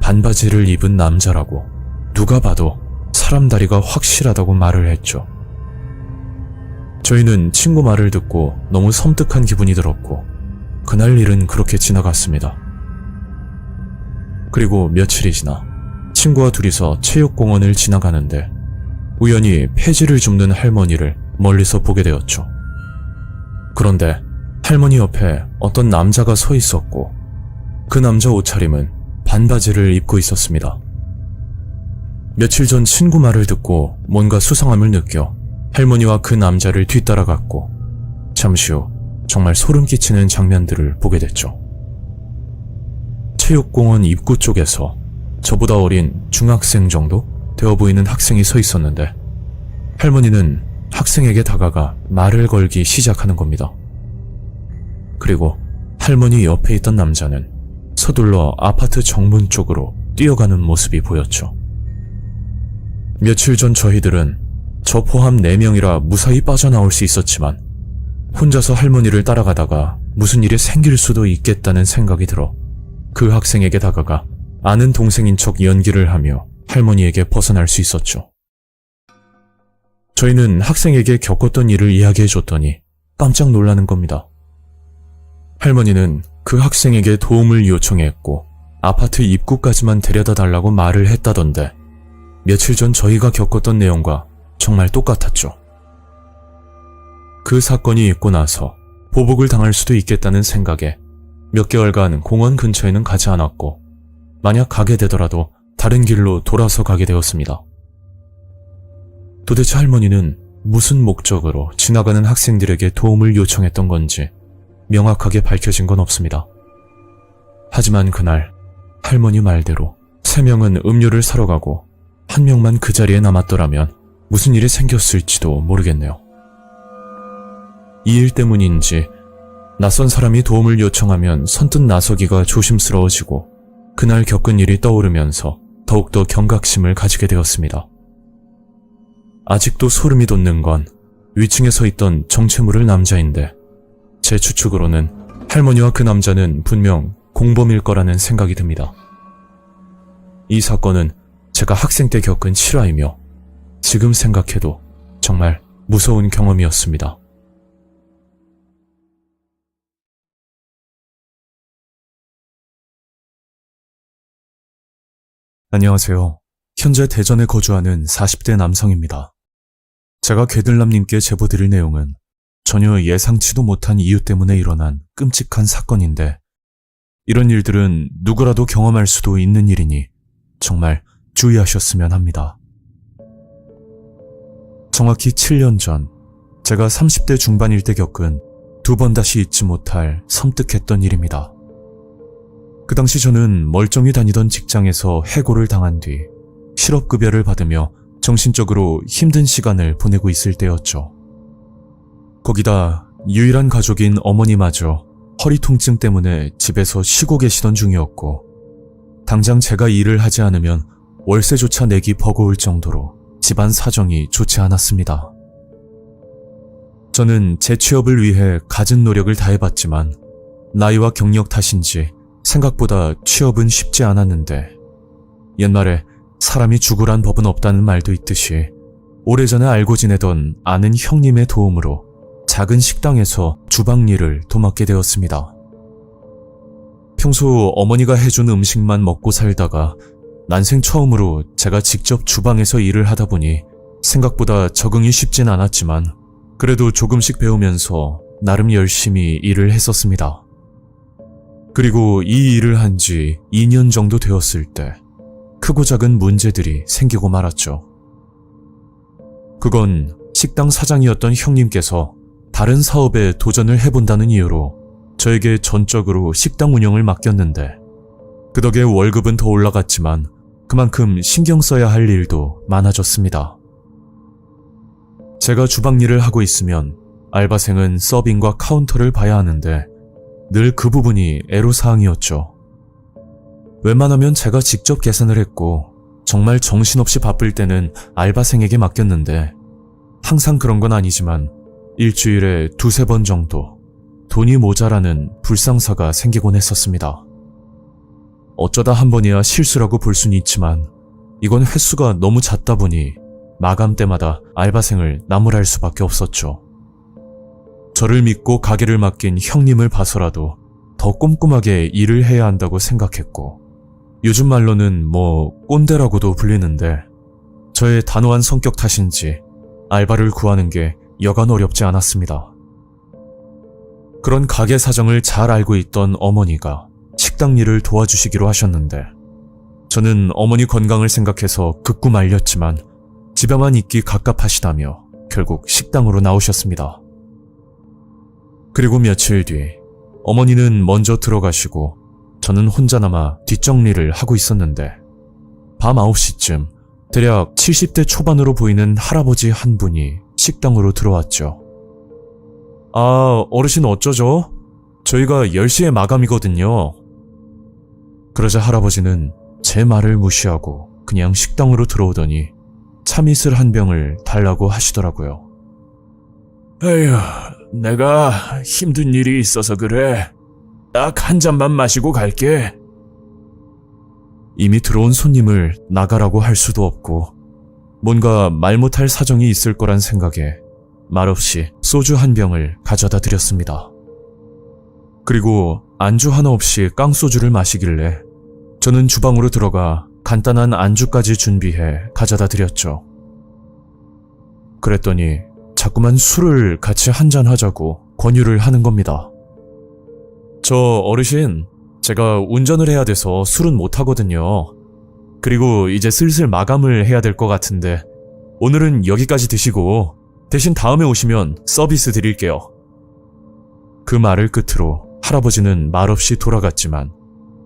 반바지를 입은 남자라고 누가 봐도 사람 다리가 확실하다고 말을 했죠. 저희는 친구 말을 듣고 너무 섬뜩한 기분이 들었고, 그날 일은 그렇게 지나갔습니다. 그리고 며칠이 지나 친구와 둘이서 체육공원을 지나가는데 우연히 폐지를 줍는 할머니를 멀리서 보게 되었죠. 그런데 할머니 옆에 어떤 남자가 서 있었고, 그 남자 옷차림은 반바지를 입고 있었습니다. 며칠 전 친구 말을 듣고 뭔가 수상함을 느껴 할머니와 그 남자를 뒤따라갔고, 잠시 후 정말 소름 끼치는 장면들을 보게 됐죠. 체육공원 입구 쪽에서 저보다 어린 중학생 정도 되어 보이는 학생이 서 있었는데, 할머니는 학생에게 다가가 말을 걸기 시작하는 겁니다. 그리고 할머니 옆에 있던 남자는 서둘러 아파트 정문 쪽으로 뛰어가는 모습이 보였죠. 며칠 전 저희들은 저 포함 4명이라 무사히 빠져나올 수 있었지만, 혼자서 할머니를 따라가다가 무슨 일이 생길 수도 있겠다는 생각이 들어 그 학생에게 다가가 아는 동생인 척 연기를 하며 할머니에게 벗어날 수 있었죠. 저희는 학생에게 겪었던 일을 이야기해줬더니 깜짝 놀라는 겁니다. 할머니는 그 학생에게 도움을 요청했고 아파트 입구까지만 데려다 달라고 말을 했다던데, 며칠 전 저희가 겪었던 내용과 정말 똑같았죠. 그 사건이 있고 나서 보복을 당할 수도 있겠다는 생각에 몇 개월간 공원 근처에는 가지 않았고, 만약 가게 되더라도 다른 길로 돌아서 가게 되었습니다. 도대체 할머니는 무슨 목적으로 지나가는 학생들에게 도움을 요청했던 건지 명확하게 밝혀진 건 없습니다. 하지만 그날 할머니 말대로 3명은 음료를 사러 가고 1명만 그 자리에 남았더라면 무슨 일이 생겼을지도 모르겠네요. 이 일 때문인지 낯선 사람이 도움을 요청하면 선뜻 나서기가 조심스러워지고, 그날 겪은 일이 떠오르면서 더욱더 경각심을 가지게 되었습니다. 아직도 소름이 돋는 건 위층에 서 있던 정체모를 남자인데, 제 추측으로는 할머니와 그 남자는 분명 공범일 거라는 생각이 듭니다. 이 사건은 제가 학생 때 겪은 실화이며 지금 생각해도 정말 무서운 경험이었습니다. 안녕하세요. 현재 대전에 거주하는 40대 남성입니다. 제가 괴들남님께 제보드릴 내용은 전혀 예상치도 못한 이유 때문에 일어난 끔찍한 사건인데, 이런 일들은 누구라도 경험할 수도 있는 일이니 정말 주의하셨으면 합니다. 정확히 7년 전 제가 30대 중반일 때 겪은 2번 다시 잊지 못할 섬뜩했던 일입니다. 그 당시 저는 멀쩡히 다니던 직장에서 해고를 당한 뒤 실업급여를 받으며 정신적으로 힘든 시간을 보내고 있을 때였죠. 거기다 유일한 가족인 어머니마저 허리 통증 때문에 집에서 쉬고 계시던 중이었고, 당장 제가 일을 하지 않으면 월세조차 내기 버거울 정도로 집안 사정이 좋지 않았습니다. 저는 재취업을 위해 갖은 노력을 다해봤지만 나이와 경력 탓인지 생각보다 취업은 쉽지 않았는데, 옛말에 사람이 죽으란 법은 없다는 말도 있듯이 오래전에 알고 지내던 아는 형님의 도움으로 작은 식당에서 주방 일을 도맡게 되었습니다. 평소 어머니가 해준 음식만 먹고 살다가 난생 처음으로 제가 직접 주방에서 일을 하다 보니 생각보다 적응이 쉽진 않았지만 그래도 조금씩 배우면서 나름 열심히 일을 했었습니다. 그리고 이 일을 한 지 2년 정도 되었을 때 크고 작은 문제들이 생기고 말았죠. 그건 식당 사장이었던 형님께서 다른 사업에 도전을 해본다는 이유로 저에게 전적으로 식당 운영을 맡겼는데, 그 덕에 월급은 더 올라갔지만 그만큼 신경 써야 할 일도 많아졌습니다. 제가 주방 일을 하고 있으면 알바생은 서빙과 카운터를 봐야 하는데 늘 그 부분이 애로사항이었죠. 웬만하면 제가 직접 계산을 했고 정말 정신없이 바쁠 때는 알바생에게 맡겼는데 항상 그런 건 아니지만 일주일에 2-3번 정도 돈이 모자라는 불상사가 생기곤 했었습니다. 어쩌다 한 번이야 실수라고 볼 수는 있지만 이건 횟수가 너무 잦다 보니 마감 때마다 알바생을 나무랄 수밖에 없었죠. 저를 믿고 가게를 맡긴 형님을 봐서라도 더 꼼꼼하게 일을 해야 한다고 생각했고 요즘 말로는 꼰대라고도 불리는데 저의 단호한 성격 탓인지 알바를 구하는 게 여간 어렵지 않았습니다. 그런 가게 사정을 잘 알고 있던 어머니가 식당 일을 도와주시기로 하셨는데 저는 어머니 건강을 생각해서 극구 말렸지만 집에만 있기 갑갑하시다며 결국 식당으로 나오셨습니다. 그리고 며칠 뒤 어머니는 먼저 들어가시고 저는 혼자 남아 뒷정리를 하고 있었는데 밤 9시쯤 대략 70대 초반으로 보이는 할아버지 한 분이 식당으로 들어왔죠. 아, 어르신 어쩌죠? 저희가 10시에 마감이거든요. 그러자 할아버지는 제 말을 무시하고 그냥 식당으로 들어오더니 참이슬 한 병을 달라고 하시더라고요. 에휴, 내가 힘든 일이 있어서 그래. 딱 한 잔만 마시고 갈게. 이미 들어온 손님을 나가라고 할 수도 없고 뭔가 말 못할 사정이 있을 거란 생각에 말없이 소주 한 병을 가져다 드렸습니다. 그리고 안주 하나 없이 깡소주를 마시길래 저는 주방으로 들어가 간단한 안주까지 준비해 가져다 드렸죠. 그랬더니 자꾸만 술을 같이 한잔 하자고 권유를 하는 겁니다. 저 어르신, 제가 운전을 해야 돼서 술은 못 하거든요. 그리고 이제 슬슬 마감을 해야 될 것 같은데 오늘은 여기까지 드시고 대신 다음에 오시면 서비스 드릴게요. 그 말을 끝으로 할아버지는 말없이 돌아갔지만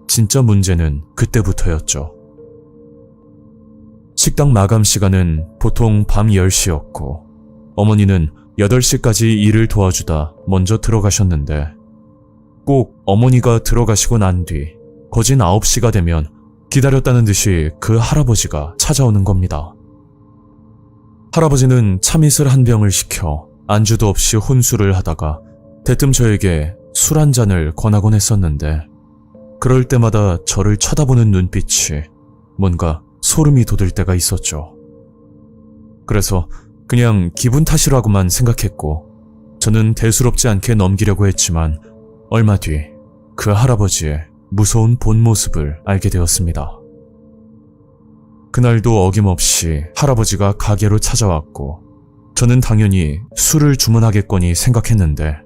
진짜 문제는 그때부터였죠. 식당 마감 시간은 보통 밤 10시였고 어머니는 8시까지 일을 도와주다 먼저 들어가셨는데 꼭 어머니가 들어가시고 난 뒤 거진 9시가 되면 기다렸다는 듯이 그 할아버지가 찾아오는 겁니다. 할아버지는 참이슬 한 병을 시켜 안주도 없이 혼술을 하다가 대뜸 저에게 술 한 잔을 권하곤 했었는데 그럴 때마다 저를 쳐다보는 눈빛이 뭔가 소름이 돋을 때가 있었죠. 그래서 그냥 기분 탓이라고만 생각했고 저는 대수롭지 않게 넘기려고 했지만 얼마 뒤 그 할아버지의 무서운 본 모습을 알게 되었습니다. 그날도 어김없이 할아버지가 가게로 찾아왔고 저는 당연히 술을 주문하겠거니 생각했는데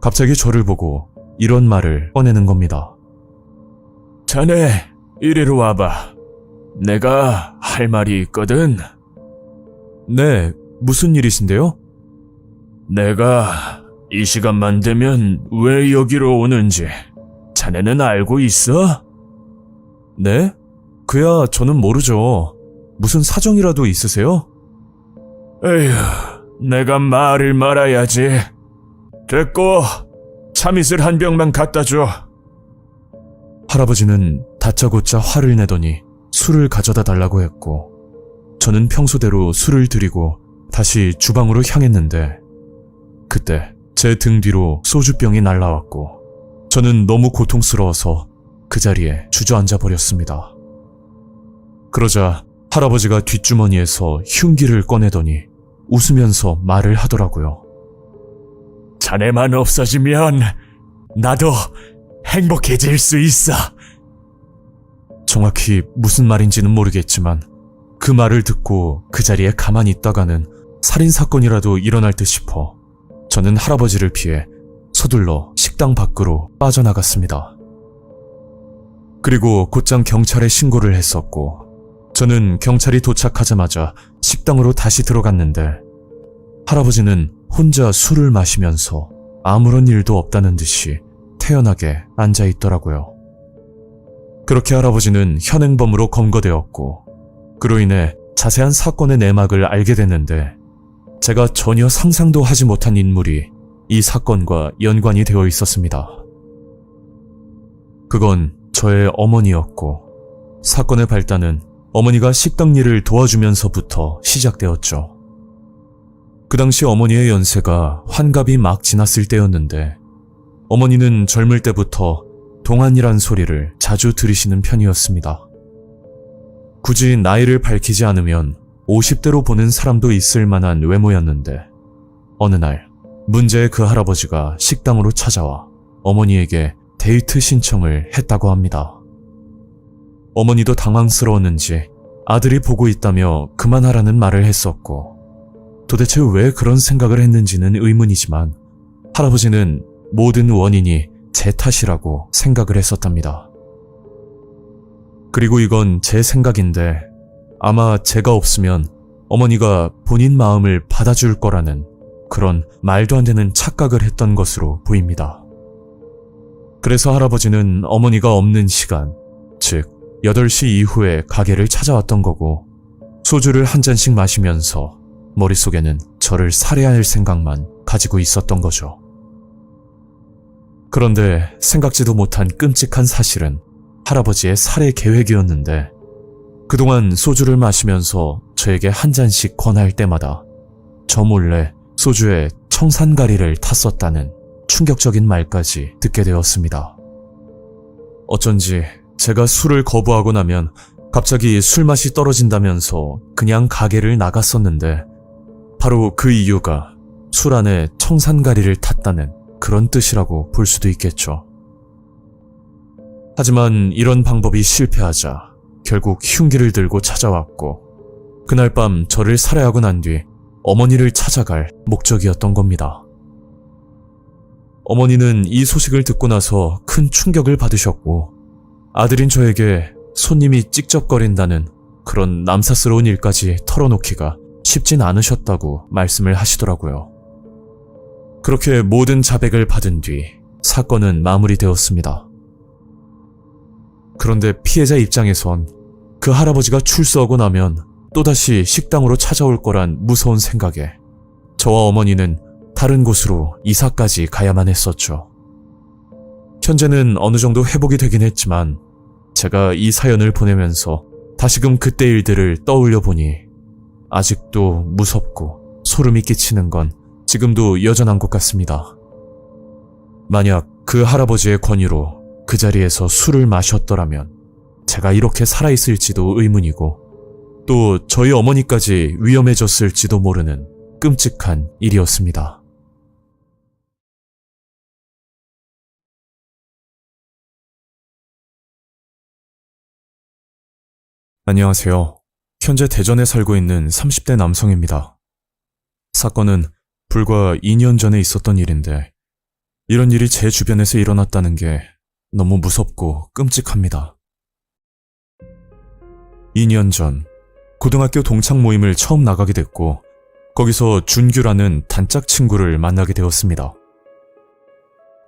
갑자기 저를 보고 이런 말을 꺼내는 겁니다. 자네, 이리로 와봐. 내가 할 말이 있거든. 네, 무슨 일이신데요? 내가 이 시간만 되면 왜 여기로 오는지 자네는 알고 있어? 네? 그야 저는 모르죠. 무슨 사정이라도 있으세요? 에휴, 내가 말을 말아야지. 됐고, 참이슬 한 병만 갖다 줘. 할아버지는 다짜고짜 화를 내더니 술을 가져다 달라고 했고 저는 평소대로 술을 드리고 다시 주방으로 향했는데 그때 제 등 뒤로 소주병이 날라왔고 저는 너무 고통스러워서 그 자리에 주저앉아 버렸습니다. 그러자 할아버지가 뒷주머니에서 흉기를 꺼내더니 웃으면서 말을 하더라고요. 자네만 없어지면 나도 행복해질 수 있어. 정확히 무슨 말인지는 모르겠지만 그 말을 듣고 그 자리에 가만히 있다가는 살인사건이라도 일어날 듯 싶어 저는 할아버지를 피해 서둘러 식당 밖으로 빠져나갔습니다. 그리고 곧장 경찰에 신고를 했었고 저는 경찰이 도착하자마자 식당으로 다시 들어갔는데 할아버지는 혼자 술을 마시면서 아무런 일도 없다는 듯이 태연하게 앉아 있더라고요. 그렇게 할아버지는 현행범으로 검거되었고 그로 인해 자세한 사건의 내막을 알게 됐는데 제가 전혀 상상도 하지 못한 인물이 이 사건과 연관이 되어 있었습니다. 그건 저의 어머니였고, 사건의 발단은 어머니가 식당 일을 도와주면서부터 시작되었죠. 그 당시 어머니의 연세가 환갑이 막 지났을 때였는데, 어머니는 젊을 때부터 동안이란 소리를 자주 들으시는 편이었습니다. 굳이 나이를 밝히지 않으면 50대로 보는 사람도 있을 만한 외모였는데, 어느 날 문제의 그 할아버지가 식당으로 찾아와 어머니에게 데이트 신청을 했다고 합니다. 어머니도 당황스러웠는지 아들이 보고 있다며 그만하라는 말을 했었고, 도대체 왜 그런 생각을 했는지는 의문이지만 할아버지는 모든 원인이 제 탓이라고 생각을 했었답니다. 그리고 이건 제 생각인데 아마 제가 없으면 어머니가 본인 마음을 받아줄 거라는 그런 말도 안 되는 착각을 했던 것으로 보입니다. 그래서 할아버지는 어머니가 없는 시간, 즉 8시 이후에 가게를 찾아왔던 거고, 소주를 한 잔씩 마시면서 머릿속에는 저를 살해할 생각만 가지고 있었던 거죠. 그런데 생각지도 못한 끔찍한 사실은 할아버지의 살해 계획이었는데, 그동안 소주를 마시면서 저에게 한 잔씩 권할 때마다 저 몰래 소주에 청산가리를 탔었다는 충격적인 말까지 듣게 되었습니다. 어쩐지 제가 술을 거부하고 나면 갑자기 술맛이 떨어진다면서 그냥 가게를 나갔었는데, 바로 그 이유가 술 안에 청산가리를 탔다는 그런 뜻이라고 볼 수도 있겠죠. 하지만 이런 방법이 실패하자 결국 흉기를 들고 찾아왔고, 그날 밤 저를 살해하고 난 뒤 어머니를 찾아갈 목적이었던 겁니다. 어머니는 이 소식을 듣고 나서 큰 충격을 받으셨고, 아들인 저에게 손님이 찝쩍거린다는 그런 남사스러운 일까지 털어놓기가 쉽진 않으셨다고 말씀을 하시더라고요. 그렇게 모든 자백을 받은 뒤 사건은 마무리되었습니다. 그런데 피해자 입장에선 그 할아버지가 출소하고 나면 또다시 식당으로 찾아올 거란 무서운 생각에 저와 어머니는 다른 곳으로 이사까지 가야만 했었죠. 현재는 어느 정도 회복이 되긴 했지만 제가 이 사연을 보내면서 다시금 그때 일들을 떠올려 보니 아직도 무섭고 소름이 끼치는 건 지금도 여전한 것 같습니다. 만약 그 할아버지의 권유로 그 자리에서 술을 마셨더라면 제가 이렇게 살아있을지도 의문이고, 또 저희 어머니까지 위험해졌을지도 모르는 끔찍한 일이었습니다. 안녕하세요. 현재 대전에 살고 있는 30대 남성입니다. 사건은 불과 2년 전에 있었던 일인데, 이런 일이 제 주변에서 일어났다는 게 너무 무섭고 끔찍합니다. 2년 전 고등학교 동창 모임을 처음 나가게 됐고, 거기서 준규라는 단짝 친구를 만나게 되었습니다.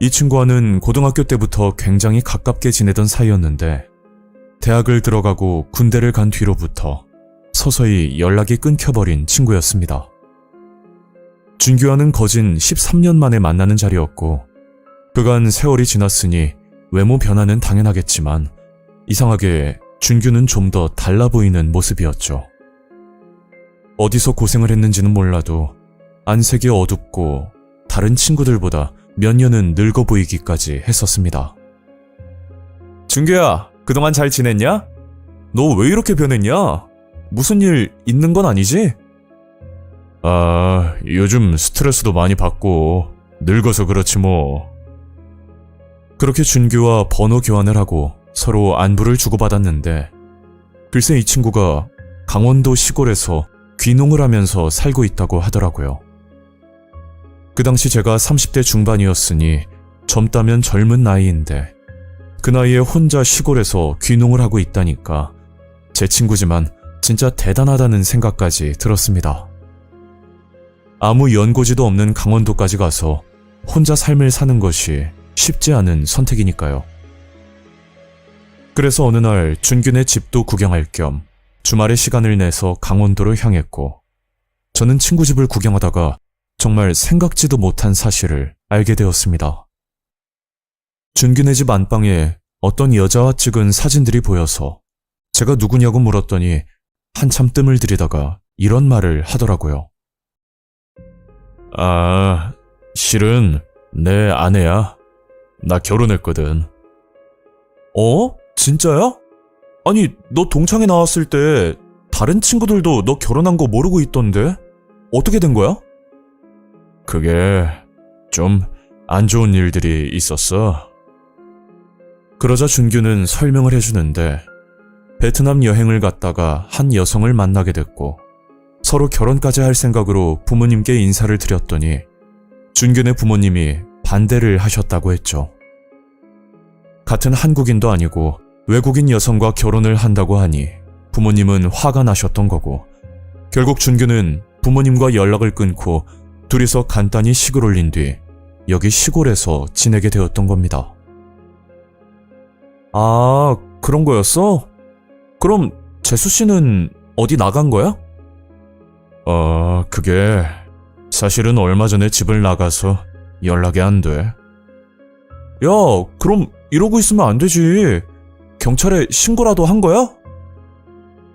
이 친구와는 고등학교 때부터 굉장히 가깝게 지내던 사이였는데, 대학을 들어가고 군대를 간 뒤로부터 서서히 연락이 끊겨버린 친구였습니다. 준규와는 거진 13년 만에 만나는 자리였고, 그간 세월이 지났으니 외모 변화는 당연하겠지만 이상하게 준규는 좀 더 달라 보이는 모습이었죠. 어디서 고생을 했는지는 몰라도 안색이 어둡고 다른 친구들보다 몇 년은 늙어 보이기까지 했었습니다. 준규야, 그동안 잘 지냈냐? 너 왜 이렇게 변했냐? 무슨 일 있는 건 아니지? 요즘 스트레스도 많이 받고 늙어서 그렇지 뭐. 그렇게 준규와 번호 교환을 하고 서로 안부를 주고받았는데, 글쎄 이 친구가 강원도 시골에서 귀농을 하면서 살고 있다고 하더라고요. 그 당시 제가 30대 중반이었으니 젊다면 젊은 나이인데, 그 나이에 혼자 시골에서 귀농을 하고 있다니까 제 친구지만 진짜 대단하다는 생각까지 들었습니다. 아무 연고지도 없는 강원도까지 가서 혼자 삶을 사는 것이 쉽지 않은 선택이니까요. 그래서 어느 날 준규네 집도 구경할 겸 주말에 시간을 내서 강원도로 향했고, 저는 친구 집을 구경하다가 정말 생각지도 못한 사실을 알게 되었습니다. 준규네 집 안방에 어떤 여자와 찍은 사진들이 보여서 제가 누구냐고 물었더니 한참 뜸을 들이다가 이런 말을 하더라고요. 아, 실은 내 아내야. 나 결혼했거든. 어? 진짜야? 아니, 너 동창회 나왔을 때 다른 친구들도 너 결혼한 거 모르고 있던데? 어떻게 된 거야? 그게 좀 안 좋은 일들이 있었어. 그러자 준규는 설명을 해주는데 베트남 여행을 갔다가 한 여성을 만나게 됐고 서로 결혼까지 할 생각으로 부모님께 인사를 드렸더니 준규네 부모님이 반대를 하셨다고 했죠. 같은 한국인도 아니고 외국인 여성과 결혼을 한다고 하니 부모님은 화가 나셨던 거고 결국 준규는 부모님과 연락을 끊고 둘이서 간단히 식을 올린 뒤 여기 시골에서 지내게 되었던 겁니다. 아, 그런 거였어? 그럼 재수 씨는 어디 나간 거야? 그게 사실은 얼마 전에 집을 나가서 연락이 안 돼. 야, 그럼 이러고 있으면 안 되지. 경찰에 신고라도 한 거야?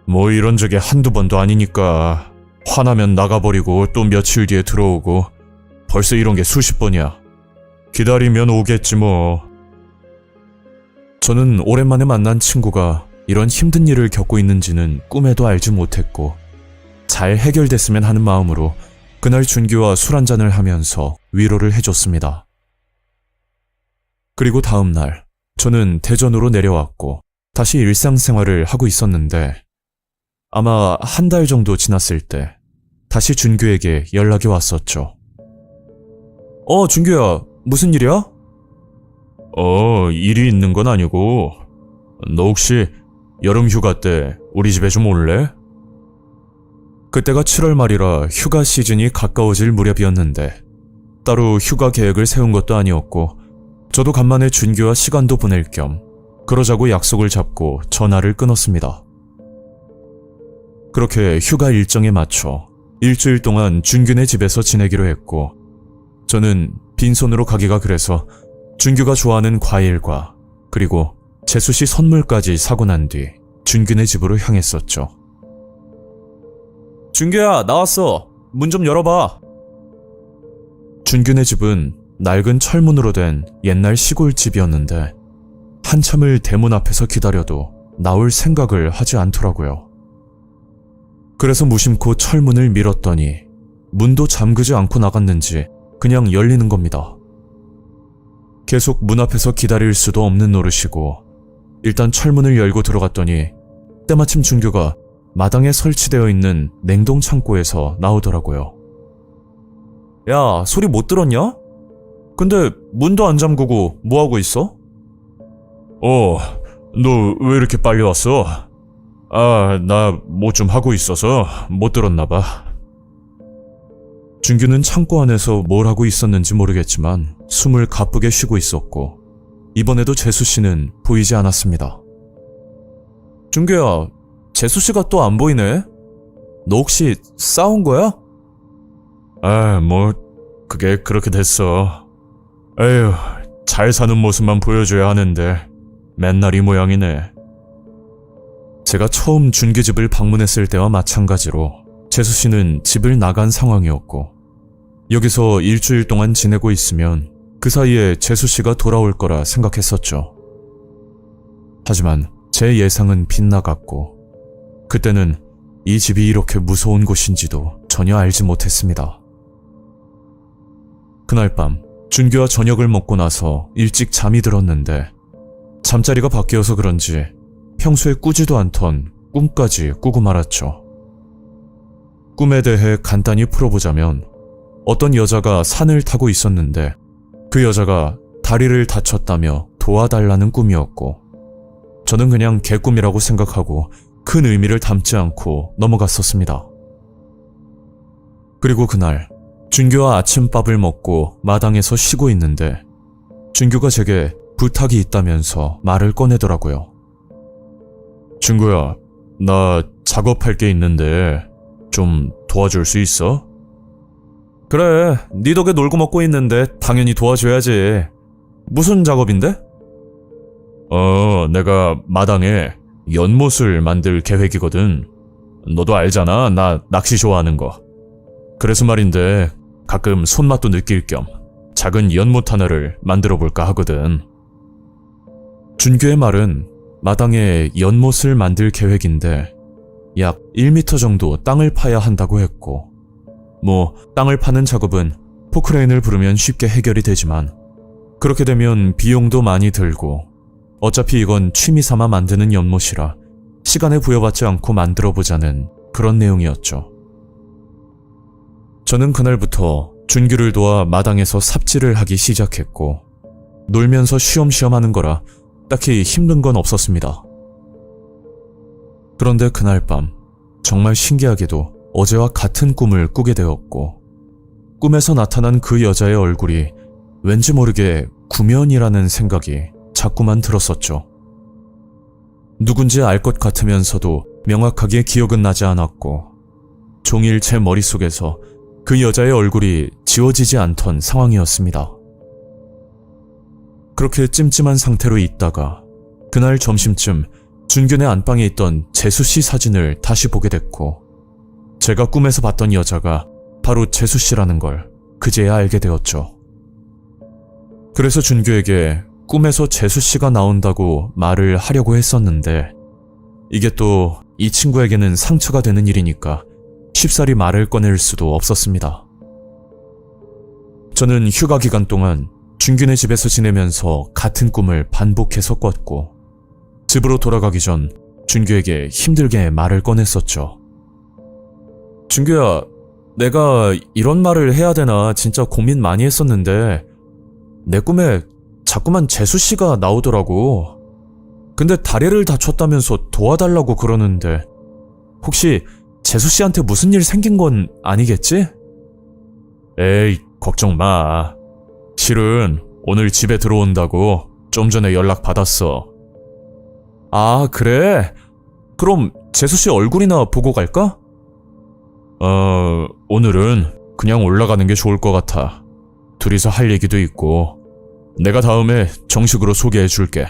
뭐 이런 적이 한두 번도 아니니까. 화나면 나가버리고 또 며칠 뒤에 들어오고 벌써 이런 게 수십 번이야. 기다리면 오겠지 뭐. 저는 오랜만에 만난 친구가 이런 힘든 일을 겪고 있는지는 꿈에도 알지 못했고 잘 해결됐으면 하는 마음으로 그날 준규와 술 한잔을 하면서 위로를 해줬습니다. 그리고 다음 날 저는 대전으로 내려왔고 다시 일상생활을 하고 있었는데 아마 한 달 정도 지났을 때 다시 준규에게 연락이 왔었죠. 준규야, 무슨 일이야? 일이 있는 건 아니고 너 혹시 여름 휴가 때 우리 집에 좀 올래? 그때가 7월 말이라 휴가 시즌이 가까워질 무렵이었는데 따로 휴가 계획을 세운 것도 아니었고 저도 간만에 준규와 시간도 보낼 겸 그러자고 약속을 잡고 전화를 끊었습니다. 그렇게 휴가 일정에 맞춰 일주일 동안 준규네 집에서 지내기로 했고 저는 빈손으로 가기가 그래서 준규가 좋아하는 과일과 그리고 재수씨 선물까지 사고 난 뒤 준규네 집으로 향했었죠. 준규야, 나왔어. 문 좀 열어봐. 준규네 집은 낡은 철문으로 된 옛날 시골집이었는데 한참을 대문 앞에서 기다려도 나올 생각을 하지 않더라고요. 그래서 무심코 철문을 밀었더니 문도 잠그지 않고 나갔는지 그냥 열리는 겁니다. 계속 문 앞에서 기다릴 수도 없는 노릇이고 일단 철문을 열고 들어갔더니 때마침 준규가 마당에 설치되어 있는 냉동 창고에서 나오더라고요. 야, 소리 못 들었냐? 근데 문도 안 잠그고 뭐하고 있어? 너 왜 이렇게 빨리 왔어? 나 뭐 좀 하고 있어서 못 들었나봐. 준규는 창고 안에서 뭘 하고 있었는지 모르겠지만 숨을 가쁘게 쉬고 있었고 이번에도 재수씨는 보이지 않았습니다. 준규야, 재수씨가 또 안 보이네? 너 혹시 싸운 거야? 뭐 그게 그렇게 됐어. 에휴, 잘 사는 모습만 보여줘야 하는데 맨날 이 모양이네. 제가 처음 준규 집을 방문했을 때와 마찬가지로 재수씨는 집을 나간 상황이었고 여기서 일주일 동안 지내고 있으면 그 사이에 재수씨가 돌아올 거라 생각했었죠. 하지만 제 예상은 빗나갔고 그때는 이 집이 이렇게 무서운 곳인지도 전혀 알지 못했습니다. 그날 밤 준규와 저녁을 먹고 나서 일찍 잠이 들었는데 잠자리가 바뀌어서 그런지 평소에 꾸지도 않던 꿈까지 꾸고 말았죠. 꿈에 대해 간단히 풀어보자면 어떤 여자가 산을 타고 있었는데 그 여자가 다리를 다쳤다며 도와달라는 꿈이었고 저는 그냥 개꿈이라고 생각하고 큰 의미를 담지 않고 넘어갔었습니다. 그리고 그날 준규와 아침밥을 먹고 마당에서 쉬고 있는데 준규가 제게 부탁이 있다면서 말을 꺼내더라고요. 준규야, 나 작업할 게 있는데 좀 도와줄 수 있어? 그래, 네 덕에 놀고 먹고 있는데 당연히 도와줘야지. 무슨 작업인데? 내가 마당에 연못을 만들 계획이거든. 너도 알잖아, 나 낚시 좋아하는 거. 그래서 말인데 가끔 손맛도 느낄 겸 작은 연못 하나를 만들어 볼까 하거든. 준규의 말은 마당에 연못을 만들 계획인데 약 1m 정도 땅을 파야 한다고 했고, 땅을 파는 작업은 포크레인을 부르면 쉽게 해결이 되지만 그렇게 되면 비용도 많이 들고, 어차피 이건 취미 삼아 만드는 연못이라 시간에 부여받지 않고 만들어보자는 그런 내용이었죠. 저는 그날부터 준규를 도와 마당에서 삽질을 하기 시작했고, 놀면서 쉬엄쉬엄 하는 거라 딱히 힘든 건 없었습니다. 그런데 그날 밤 정말 신기하게도 어제와 같은 꿈을 꾸게 되었고, 꿈에서 나타난 그 여자의 얼굴이 왠지 모르게 구면이라는 생각이 자꾸만 들었었죠. 누군지 알 것 같으면서도 명확하게 기억은 나지 않았고, 종일 제 머릿속에서 그 여자의 얼굴이 지워지지 않던 상황이었습니다. 그렇게 찜찜한 상태로 있다가 그날 점심쯤 준균의 안방에 있던 재수씨 사진을 다시 보게 됐고, 제가 꿈에서 봤던 여자가 바로 재수씨라는 걸 그제야 알게 되었죠. 그래서 준규에게 꿈에서 재수씨가 나온다고 말을 하려고 했었는데, 이게 또 이 친구에게는 상처가 되는 일이니까 쉽사리 말을 꺼낼 수도 없었습니다. 저는 휴가 기간 동안 준균의 집에서 지내면서 같은 꿈을 반복해서 꿨고, 집으로 돌아가기 전 준규에게 힘들게 말을 꺼냈었죠. 준규야, 내가 이런 말을 해야 되나 진짜 고민 많이 했었는데 내 꿈에 자꾸만 재수씨가 나오더라고. 근데 다리를 다쳤다면서 도와달라고 그러는데 혹시 재수씨한테 무슨 일 생긴 건 아니겠지? 에이, 걱정 마. 실은 오늘 집에 들어온다고 좀 전에 연락 받았어. 아, 그래? 그럼 재수씨 얼굴이나 보고 갈까? 오늘은 그냥 올라가는 게 좋을 것 같아. 둘이서 할 얘기도 있고 내가 다음에 정식으로 소개해 줄게.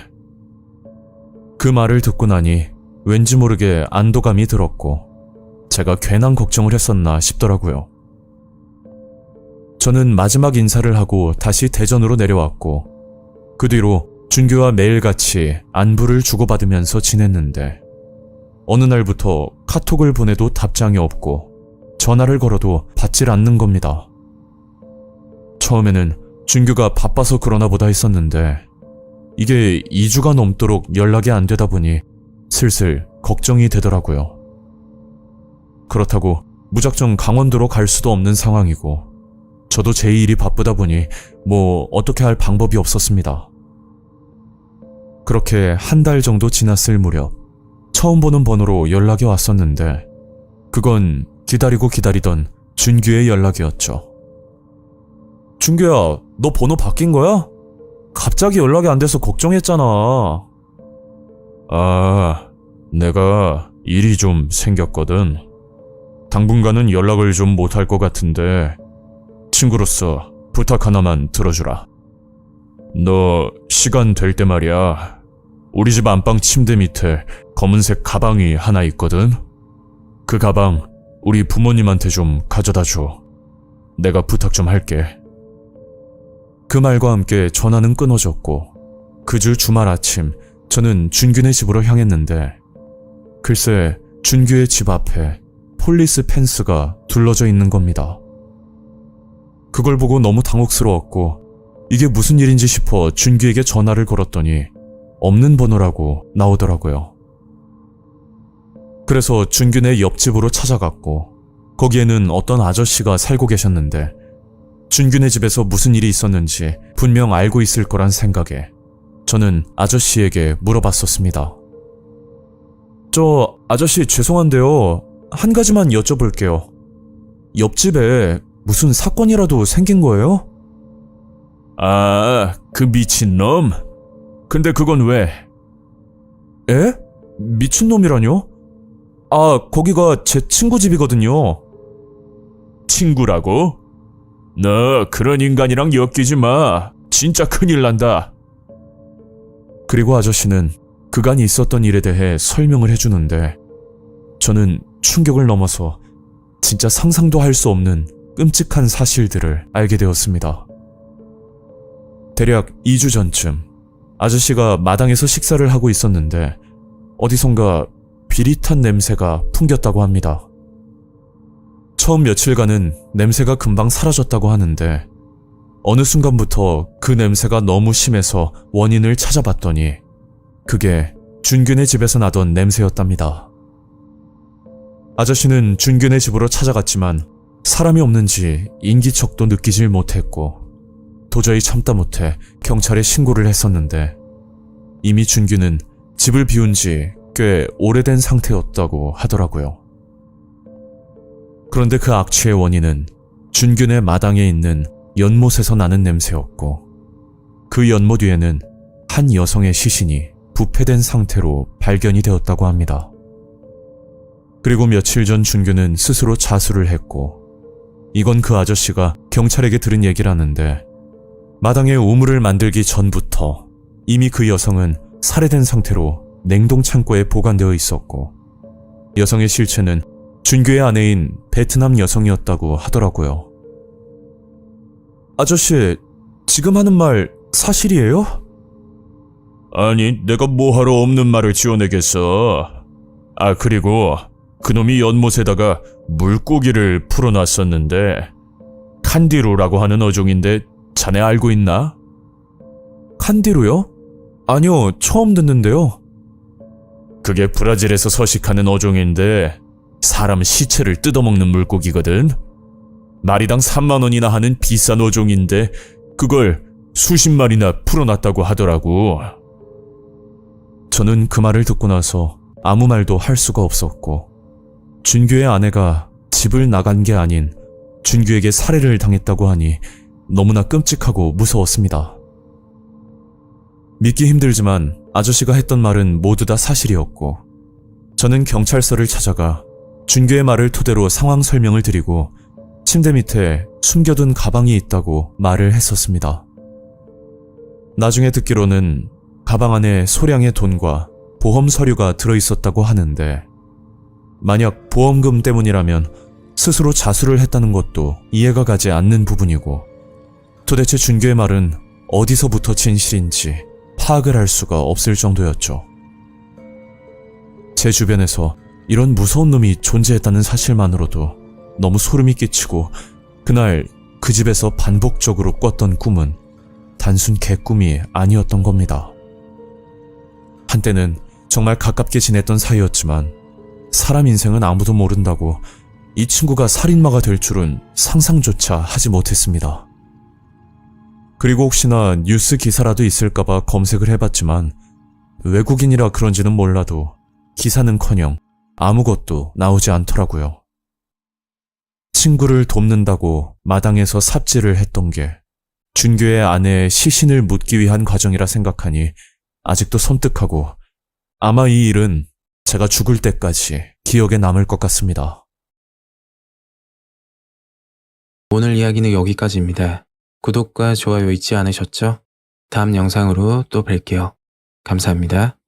그 말을 듣고 나니 왠지 모르게 안도감이 들었고, 제가 괜한 걱정을 했었나 싶더라고요. 저는 마지막 인사를 하고 다시 대전으로 내려왔고, 그 뒤로 준규와 매일같이 안부를 주고받으면서 지냈는데, 어느 날부터 카톡을 보내도 답장이 없고 전화를 걸어도 받질 않는 겁니다. 처음에는 준규가 바빠서 그러나 보다 했었는데, 이게 2주가 넘도록 연락이 안 되다 보니 슬슬 걱정이 되더라고요. 그렇다고 무작정 강원도로 갈 수도 없는 상황이고, 저도 제 일이 바쁘다 보니 어떻게 할 방법이 없었습니다. 그렇게 한 달 정도 지났을 무렵 처음 보는 번호로 연락이 왔었는데, 그건 기다리고 기다리던 준규의 연락이었죠. 준규야, 너 번호 바뀐 거야? 갑자기 연락이 안 돼서 걱정했잖아. 아, 내가 일이 좀 생겼거든. 당분간은 연락을 좀 못할 것 같은데 친구로서 부탁 하나만 들어주라. 너 시간 될 때 말이야, 우리 집 안방 침대 밑에 검은색 가방이 하나 있거든. 그 가방 우리 부모님한테 좀 가져다 줘. 내가 부탁 좀 할게. 그 말과 함께 전화는 끊어졌고, 그 주 주말 아침 저는 준규네 집으로 향했는데, 글쎄 준규의 집 앞에 폴리스 펜스가 둘러져 있는 겁니다. 그걸 보고 너무 당혹스러웠고, 이게 무슨 일인지 싶어 준규에게 전화를 걸었더니 없는 번호라고 나오더라고요. 그래서 준규네 옆집으로 찾아갔고, 거기에는 어떤 아저씨가 살고 계셨는데, 준규네 집에서 무슨 일이 있었는지 분명 알고 있을 거란 생각에 저는 아저씨에게 물어봤었습니다. 저 아저씨 죄송한데요, 한 가지만 여쭤볼게요. 옆집에 무슨 사건이라도 생긴 거예요? 아, 그 미친놈? 근데 그건 왜? 미친놈이라뇨? 아, 거기가 제 친구 집이거든요. 친구라고? 너 그런 인간이랑 엮이지 마. 진짜 큰일 난다. 그리고 아저씨는 그간 있었던 일에 대해 설명을 해주는데 저는 충격을 넘어서 진짜 상상도 할 수 없는 끔찍한 사실들을 알게 되었습니다. 대략 2주 전쯤 아저씨가 마당에서 식사를 하고 있었는데 어디선가 비릿한 냄새가 풍겼다고 합니다. 처음 며칠간은 냄새가 금방 사라졌다고 하는데 어느 순간부터 그 냄새가 너무 심해서 원인을 찾아봤더니 그게 준균의 집에서 나던 냄새였답니다. 아저씨는 준균의 집으로 찾아갔지만 사람이 없는지 인기척도 느끼질 못했고 도저히 참다 못해 경찰에 신고를 했었는데 이미 준균은 집을 비운 지 꽤 오래된 상태였다고 하더라고요. 그런데 그 악취의 원인은 준균의 마당에 있는 연못에서 나는 냄새였고 그 연못 위에는 한 여성의 시신이 부패된 상태로 발견이 되었다고 합니다. 그리고 며칠 전 준균은 스스로 자수를 했고 이건 그 아저씨가 경찰에게 들은 얘기라는데 마당에 우물을 만들기 전부터 이미 그 여성은 살해된 상태로 냉동 창고에 보관되어 있었고 여성의 실체는 준규의 아내인 베트남 여성이었다고 하더라고요. 아저씨, 지금 하는 말 사실이에요? 아니, 내가 뭐하러 없는 말을 지어내겠어. 아, 그리고 그놈이 연못에다가 물고기를 풀어놨었는데 칸디루라고 하는 어종인데 자네 알고 있나? 칸디루요? 아니요, 처음 듣는데요. 그게 브라질에서 서식하는 어종인데 사람 시체를 뜯어먹는 물고기거든. 마리당 3만 원이나 하는 비싼 어종인데 그걸 수십 마리나 풀어놨다고 하더라고. 저는 그 말을 듣고 나서 아무 말도 할 수가 없었고 준규의 아내가 집을 나간 게 아닌 준규에게 살해를 당했다고 하니 너무나 끔찍하고 무서웠습니다. 믿기 힘들지만 아저씨가 했던 말은 모두 다 사실이었고 저는 경찰서를 찾아가 준규의 말을 토대로 상황 설명을 드리고 침대 밑에 숨겨둔 가방이 있다고 말을 했었습니다. 나중에 듣기로는 가방 안에 소량의 돈과 보험 서류가 들어있었다고 하는데 만약 보험금 때문이라면 스스로 자수를 했다는 것도 이해가 가지 않는 부분이고 도대체 준규의 말은 어디서부터 진실인지 파악을 할 수가 없을 정도였죠. 제 주변에서 이런 무서운 놈이 존재했다는 사실만으로도 너무 소름이 끼치고 그날 그 집에서 반복적으로 꿨던 꿈은 단순 개꿈이 아니었던 겁니다. 한때는 정말 가깝게 지냈던 사이였지만 사람 인생은 아무도 모른다고 이 친구가 살인마가 될 줄은 상상조차 하지 못했습니다. 그리고 혹시나 뉴스 기사라도 있을까봐 검색을 해봤지만 외국인이라 그런지는 몰라도 기사는커녕 아무것도 나오지 않더라고요. 친구를 돕는다고 마당에서 삽질을 했던 게 준규의 아내의 시신을 묻기 위한 과정이라 생각하니 아직도 섬뜩하고 아마 이 일은 제가 죽을 때까지 기억에 남을 것 같습니다. 오늘 이야기는 여기까지입니다. 구독과 좋아요 잊지 않으셨죠? 다음 영상으로 또 뵐게요. 감사합니다.